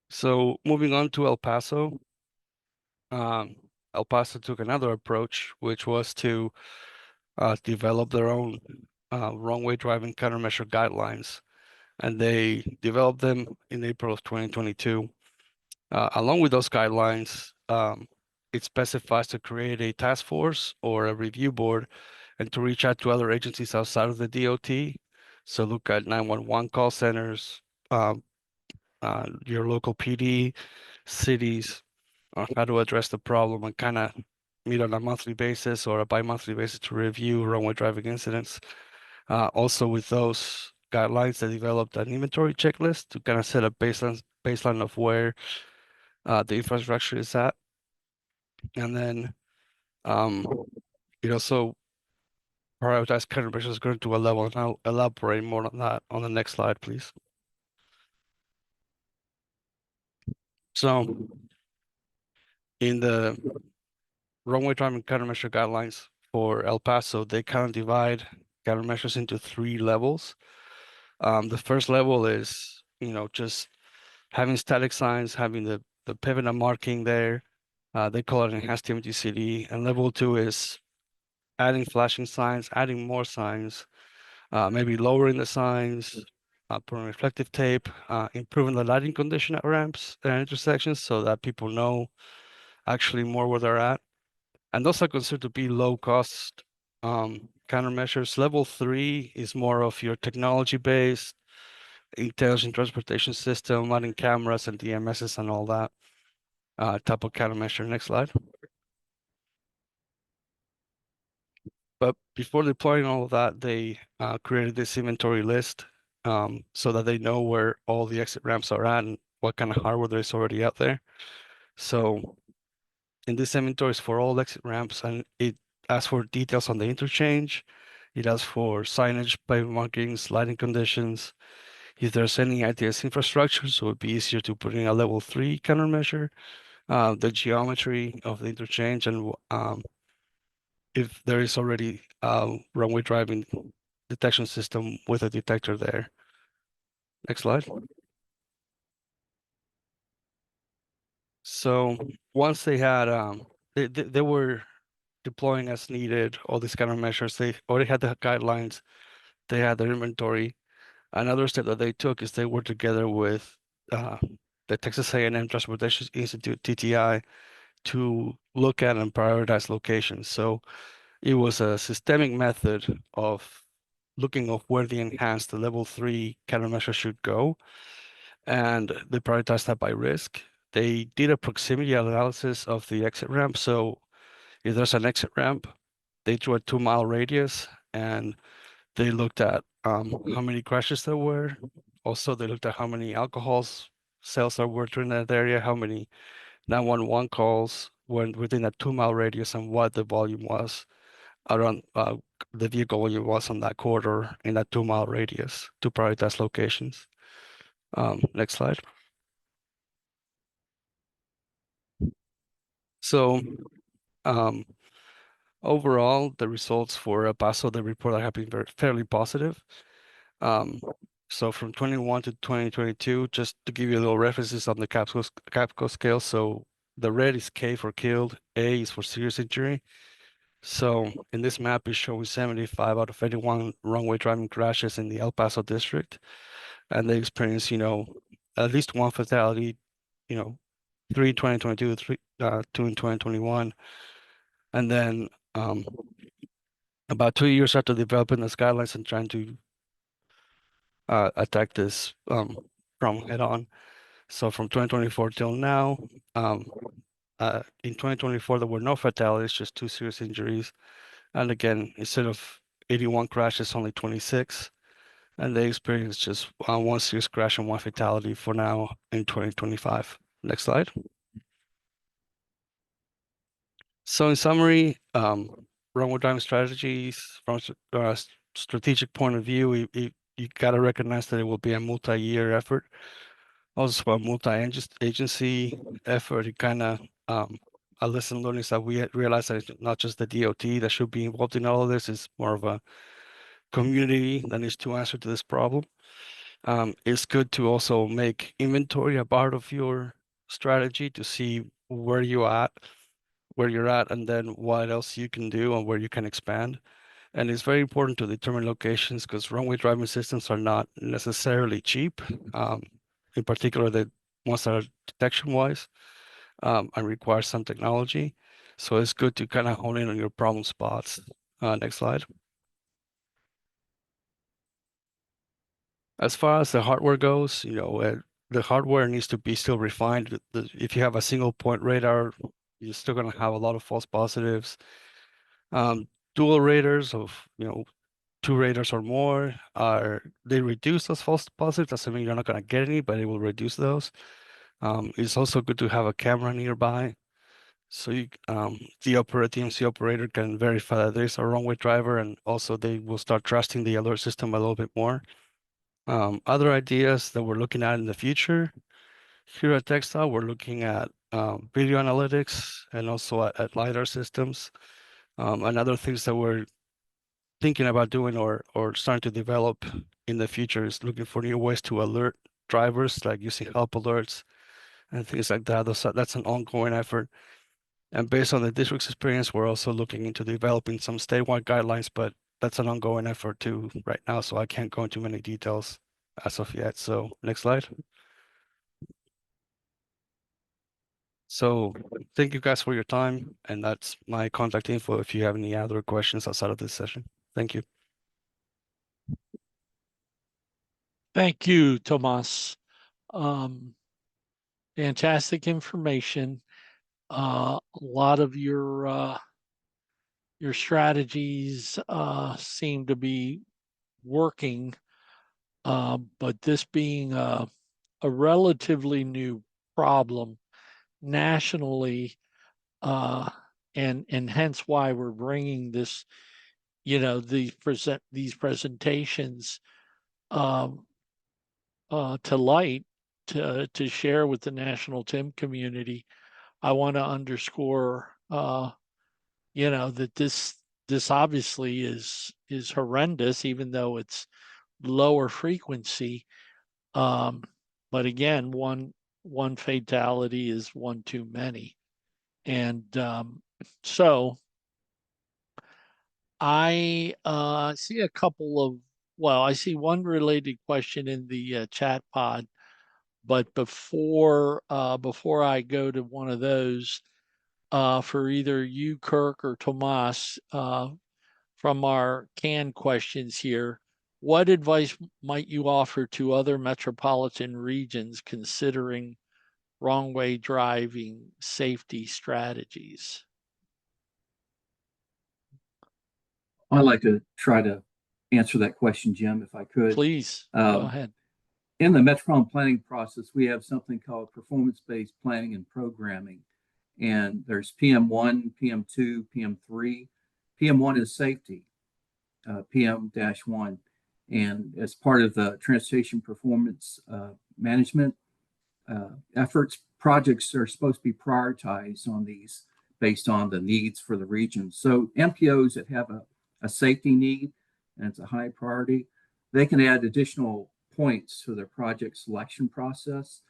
So moving on to El Paso. El Paso took another approach, which was to develop their own runway driving countermeasure guidelines. And they developed them in April of 2022. Along with those guidelines, it specifies to create a task force or a review board and to reach out to other agencies outside of the DOT. So look at 911 call centers, your local PD, cities, on how to address the problem and kind of meet on a monthly basis or a bi-monthly basis to review runway driving incidents. Also with those guidelines, they developed an inventory checklist to kind of set a baseline of where the infrastructure is at. And then it also prioritized countermeasures going to a level, and I'll elaborate more on that on the next slide, please. So in the runway driving countermeasure guidelines for El Paso, they kind of divide countermeasures into 3 levels. The first level is, just having static signs, having the pivot and marking there. They call it enhanced TMTCD. And level 2 is adding flashing signs, adding more signs, maybe lowering the signs, putting reflective tape, improving the lighting condition at ramps and intersections so that people know actually more where they're at. And those are considered to be low cost countermeasures. Level 3 is more of your technology based, intelligent transportation system, adding cameras and DMSs and all that type of countermeasure. Next slide. But before deploying all of that, they created this inventory list so that they know where all the exit ramps are at and what kind of hardware there is already out there. So in this inventory is for all exit ramps, and it asks for details on the interchange. It asks for signage, pavement markings, lighting conditions. If there's any ITS infrastructure, so it'd be easier to put in a level 3 countermeasure, the geometry of the interchange, and if there is already a runway driving detection system with a detector there. Next slide. So once they had, they were deploying as needed, all these countermeasures, they already had the guidelines, they had their inventory. Another step that they took is they worked together with the Texas A&M Transportation Institute, TTI, to look at and prioritize locations. So it was a systemic method of looking of where the enhanced, the level 3 countermeasure should go, and they prioritized that by risk. They did a proximity analysis of the exit ramp. So if there's an exit ramp, they drew a 2-mile radius, and they looked at how many crashes there were. Also, they looked at how many alcohol sales there were during that area, how many 911 calls were within that 2-mile radius, and what the volume was around the vehicle volume was on that corridor in that 2-mile radius to prioritize locations. Next slide. So overall, the results for El Paso, the report have been fairly positive. So from 21 to 2022, just to give you a little references on the CAPCO scale. So the red is K for killed, A is for serious injury. So in this map is showing 75 out of 81 wrong-way driving crashes in the El Paso district. And they experienced, at least one fatality, 3 in 2022, 2 in 2021. And then about 2 years after developing the guidelines and trying to attack this problem head on. So from 2024 till now, in 2024, there were no fatalities, just 2 serious injuries. And again, instead of 81 crashes, only 26. And they experienced just 1 serious crash and 1 fatality for now in 2025. Next slide. So in summary, wrong-way driving strategies from a strategic point of view, you got to recognize that it will be a multi-year effort, also a multi-agency effort. It kind of a lesson learned is that we realize that it's not just the DOT that should be involved in all of this. It's more of a community that needs to answer to this problem. It's good to also make inventory a part of your strategy to see where you're at, and then what else you can do and where you can expand. And it's very important to determine locations because wrong-way driving systems are not necessarily cheap, in particular the ones that are detection-wise, and require some technology. So it's good to kind of hone in on your problem spots. Next slide. As far as the hardware goes, the hardware needs to be still refined. If you have a single point radar, you're still going to have a lot of false positives. Dual radars of 2 radars or more they reduce those false positives. Doesn't mean you're not going to get any, but it will reduce those. It's also good to have a camera nearby, so the TMC operator can verify that there's a wrong-way driver, and also they will start trusting the alert system a little bit more. Other ideas that we're looking at in the future here at TxDOT, we're looking at video analytics and also at LiDAR systems. And other things that we're thinking about doing or starting to develop in the future is looking for new ways to alert drivers, like using help alerts and things like that. That's an ongoing effort. And based on the district's experience, we're also looking into developing some statewide guidelines, but that's an ongoing effort too right now, so I can't go into many details as of yet. So next slide. So thank you guys for your time, and that's my contact info if you have any other questions outside of this session. Thank you. Thank you, Tomas. Fantastic information. A lot of your strategies seem to be working, but this being a relatively new problem nationally, and hence why we're bringing this, these presentations to light to share with the national TIM community. I want to underscore, that this obviously is horrendous, even though it's lower frequency. But again, one fatality is one too many. And so I see a couple of, I see one related question in the chat pod, but before I go to one of those, for either you, Kirk, or Tomas, from our canned questions here. What advice might you offer to other metropolitan regions considering wrong way driving safety strategies? I'd like to try to answer that question, Jim, if I could. Please, go ahead. In the metropolitan planning process, we have something called performance-based planning and programming. And there's PM1, PM2, PM3. PM1 is safety, PM-1. And as part of the transportation performance management efforts, projects are supposed to be prioritized on these based on the needs for the region. So MPOs that have a safety need and it's a high priority, they can add additional points to their project selection process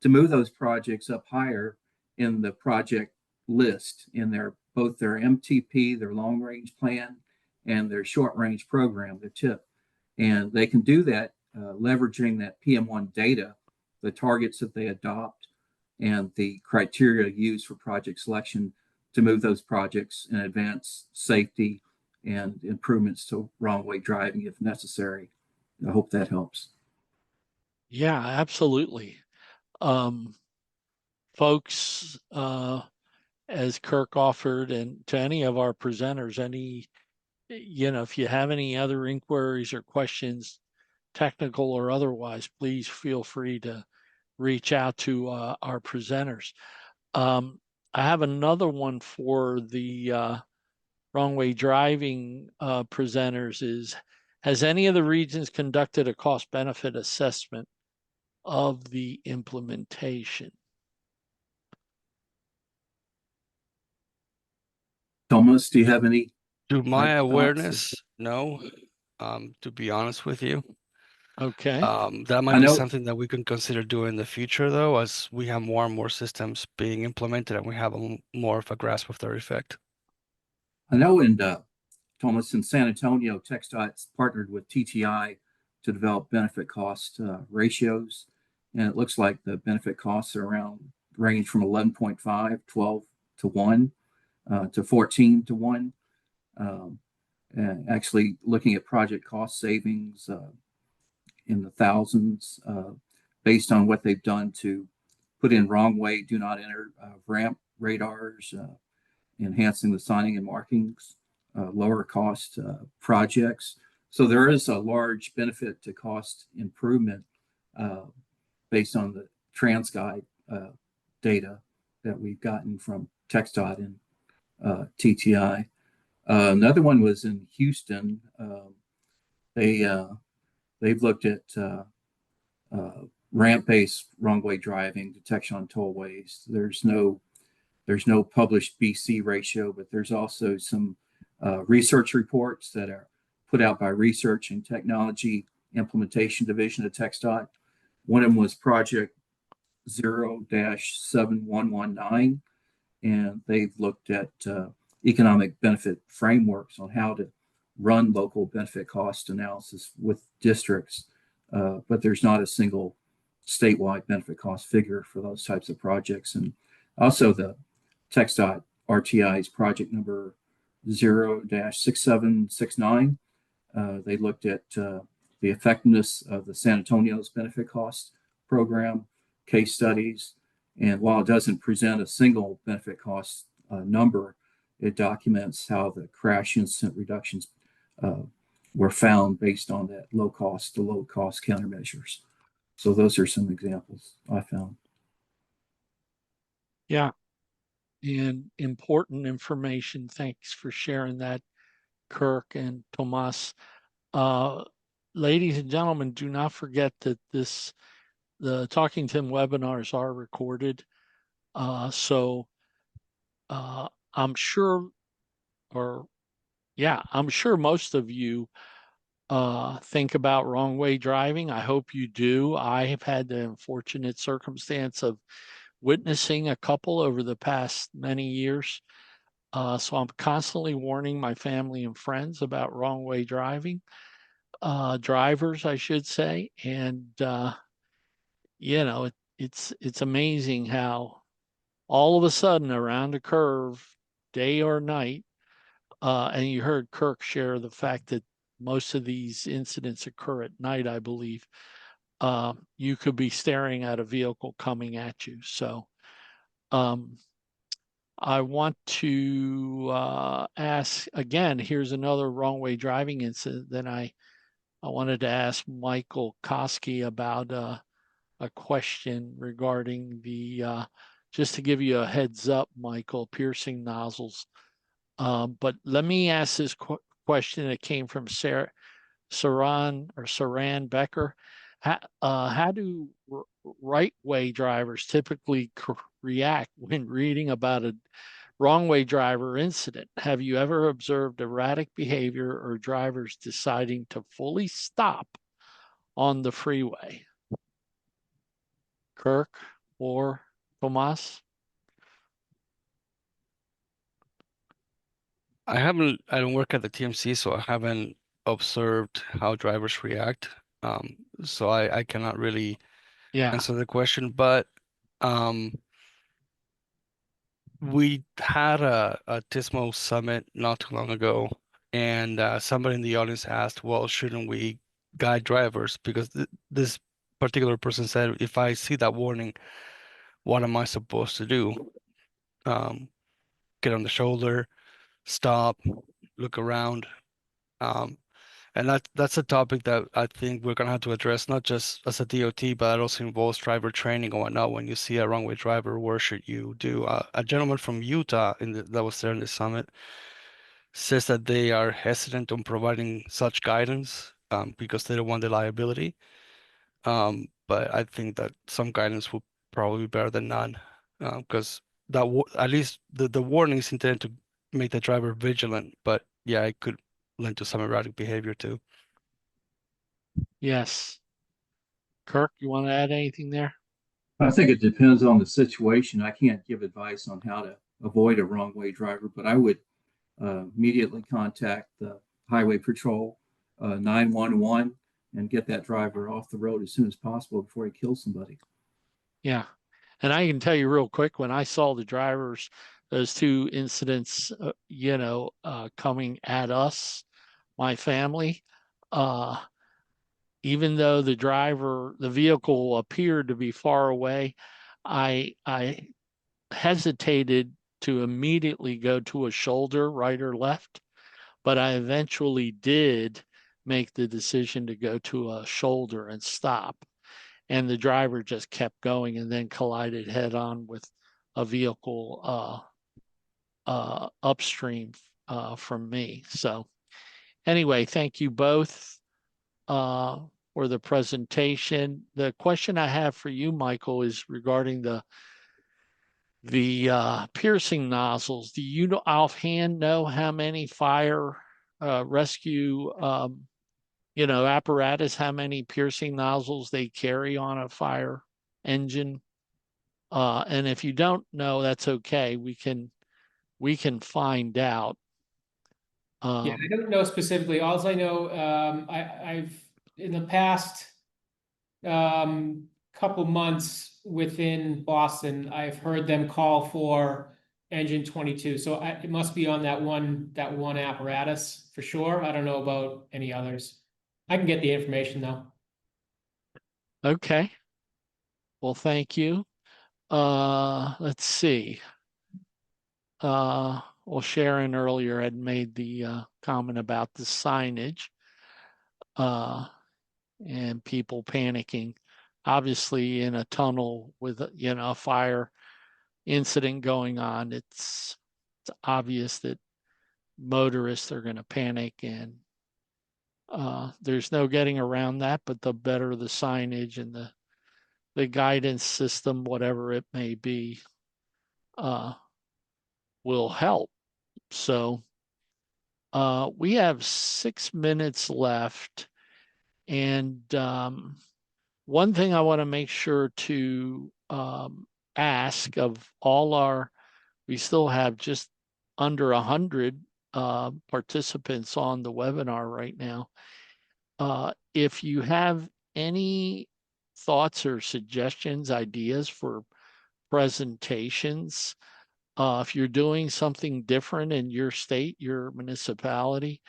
to move those projects up higher in the project list in both their MTP, their long range plan, and their short range program, their TIP. And they can do that leveraging that PM1 data, the targets that they adopt, and the criteria used for project selection to move those projects and advance safety and improvements to wrong way driving if necessary. I hope that helps. Yeah, absolutely. Folks, as Kirk offered, and to any of our presenters, if you have any other inquiries or questions, technical or otherwise, please feel free to reach out to our presenters. I have another one for the wrong way driving presenters has any of the regions conducted a cost benefit assessment of the implementation? Tomas, do you have any? To my awareness, no, to be honest with you. Okay. That might be something that we can consider doing in the future, though, as we have more and more systems being implemented and we have more of a grasp of their effect. I know Tomas, in San Antonio, TxDOT's partnered with TTI to develop benefit cost ratios. And it looks like the benefit costs are range from 11.5, 12 to 1 to 14 to 1. And actually looking at project cost savings in the thousands based on what they've done to put in wrong way, do not enter ramp radars, enhancing the signing and markings, lower cost projects. So there is a large benefit to cost improvement based on the TransGuide data that we've gotten from TxDOT and TTI. Another one was in Houston. They've looked at ramp-based wrong-way driving detection on tollways. There's no published BC ratio, but there's also some research reports that are put out by Research and Technology Implementation Division of TxDOT. One of them was Project 0-7119, and they've looked at economic benefit frameworks on how to run local benefit cost analysis with districts, but there's not a single statewide benefit cost figure for those types of projects. And also the TxDOT RTI's project number 0-6769. They looked at the effectiveness of the San Antonio's benefit cost program, case studies, and while it doesn't present a single benefit cost number, it documents how the crash incident reductions were found based on that low cost to low cost countermeasures. So those are some examples I found. Yeah, and important information. Thanks for sharing that, Kirk and Tomas. Ladies and gentlemen, do not forget that the Talking Tim webinars are recorded. So I'm sure most of you think about wrong way driving. I hope you do. I have had the unfortunate circumstance of witnessing a couple over the past many years. So I'm constantly warning my family and friends about wrong way driving, drivers, I should say. And, it's amazing how all of a sudden around a curve, day or night, and you heard Kirk share the fact that most of these incidents occur at night, I believe, you could be staring at a vehicle coming at you. So I want to ask again, here's another wrong way driving incident. Then I wanted to ask Michael Koski about a question regarding the, just to give you a heads up, Michael, piercing nozzles. But let me ask this question that came from Saran Becker. How do right-way drivers typically react when reading about a wrong-way driver incident? Have you ever observed erratic behavior or drivers deciding to fully stop on the freeway? Kirk or Tomas? I don't work at the TMC, so I haven't observed how drivers react. So I cannot really answer the question, but we had a TISMO summit not too long ago, and somebody in the audience asked, well, shouldn't we guide drivers? Because this particular person said, if I see that warning, what am I supposed to do? Get on the shoulder, stop, look around. And that's a topic that I think we're gonna have to address, not just as a DOT, but it also involves driver training and whatnot. When you see a wrong way driver, where should you do? A gentleman from Utah that was there in the summit says that they are hesitant on providing such guidance because they don't want the liability. But I think that some guidance would probably be better than none, because at least the warning is intended to make the driver vigilant. But yeah, it could lend to some erratic behavior too. Yes. Kirk, you want to add anything there? I think it depends on the situation. I can't give advice on how to avoid a wrong way driver, but I would immediately contact the highway patrol, 911, and get that driver off the road as soon as possible before he kills somebody. Yeah. And I can tell you real quick, when I saw the drivers, those two incidents, coming at us, my family, even though the vehicle appeared to be far away, I hesitated to immediately go to a shoulder, right or left, but I eventually did make the decision to go to a shoulder and stop. And the driver just kept going and then collided head on with a vehicle upstream from me. So anyway, thank you both for the presentation. The question I have for you, Michael, is regarding the piercing nozzles. Do you offhand know how many fire rescue apparatus, how many piercing nozzles they carry on a fire engine? And if you don't know, that's okay. We can find out. Yeah, I don't know specifically. All I know, I've in the past couple months within Boston, I've heard them call for engine 22. So it must be on that one apparatus for sure. I don't know about any others. I can get the information though. Okay. Well, thank you. Let's see. Well, Sharon earlier had made the comment about the signage and people panicking. Obviously, in a tunnel with a fire incident going on, it's obvious that motorists are going to panic, and there's no getting around that. But the better the signage and the guidance system, whatever it may be, will help. So we have 6 minutes left. And one thing I want to make sure to ask of all we still have just under 100 participants on the webinar right now. If you have any thoughts or suggestions, ideas for presentations. If you're doing something different in your state, your municipality,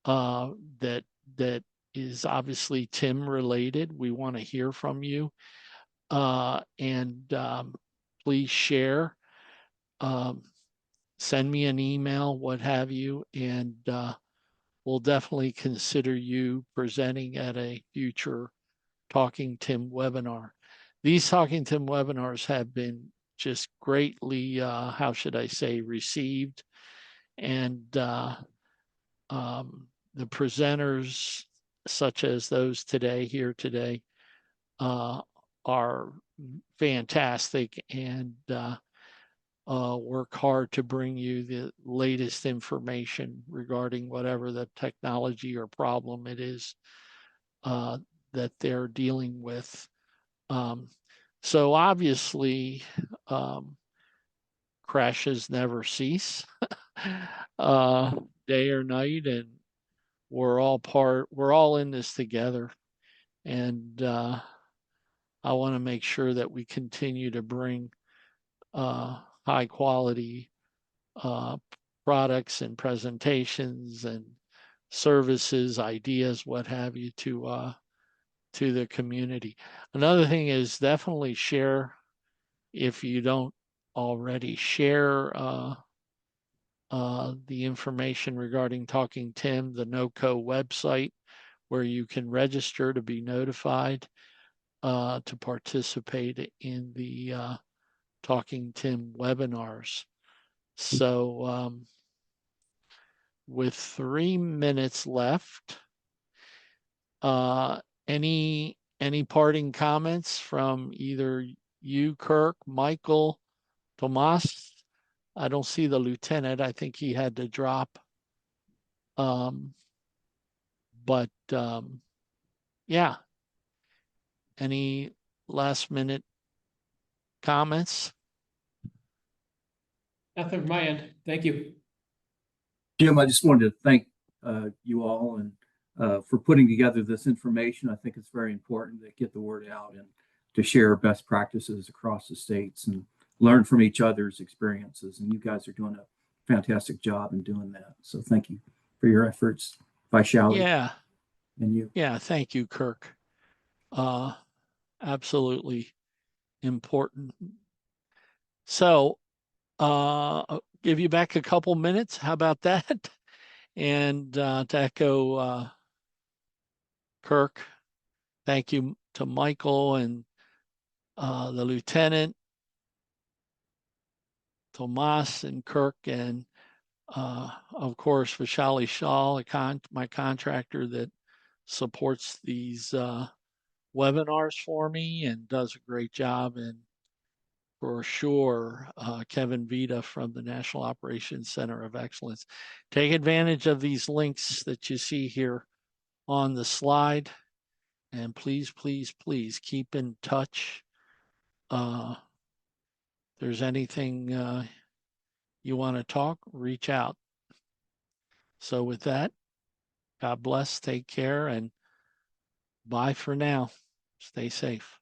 that is obviously TIM related, we want to hear from you. And please share. Send me an email, what have you, and we'll definitely consider you presenting at a future Talking TIM webinar. These Talking TIM webinars have been just greatly, how should I say, received. And the presenters, such as those here today, are fantastic and work hard to bring you the latest information regarding whatever the technology or problem it is that they're dealing with. So obviously, crashes never cease, day or night, and we're all in this together. And I want to make sure that we continue to bring high quality products and presentations and services, ideas, what have you, to the community. Another thing is definitely share, if you don't already, share the information regarding Talking TIM, the NOCO website, where you can register to be notified to participate in the Talking TIM webinars. So with 3 minutes left, any parting comments from either you, Kirk, Michael, Tomas? I don't see the lieutenant. I think he had to drop. Yeah. Any last minute comments? Nothing from my end. Thank you. Jim, I just wanted to thank you all and for putting together this information. I think it's very important to get the word out and to share best practices across the states and learn from each other's experiences. And you guys are doing a fantastic job in doing that. So thank you for your efforts, Vaishali. Yeah. And you. Yeah, thank you, Kirk. Absolutely important. So I'll give you back a couple minutes. How about that? And to echo Kirk, thank you to Michael and the lieutenant, Tomas and Kirk, and of course Vaishali Shaw, my contractor that supports these webinars for me and does a great job. And for sure, Kevin Vita from the National Operations Center of Excellence. Take advantage of these links that you see here on the slide. And please, please, please keep in touch. If there's anything you want to talk, reach out. So with that, God bless, take care, and bye for now. Stay safe.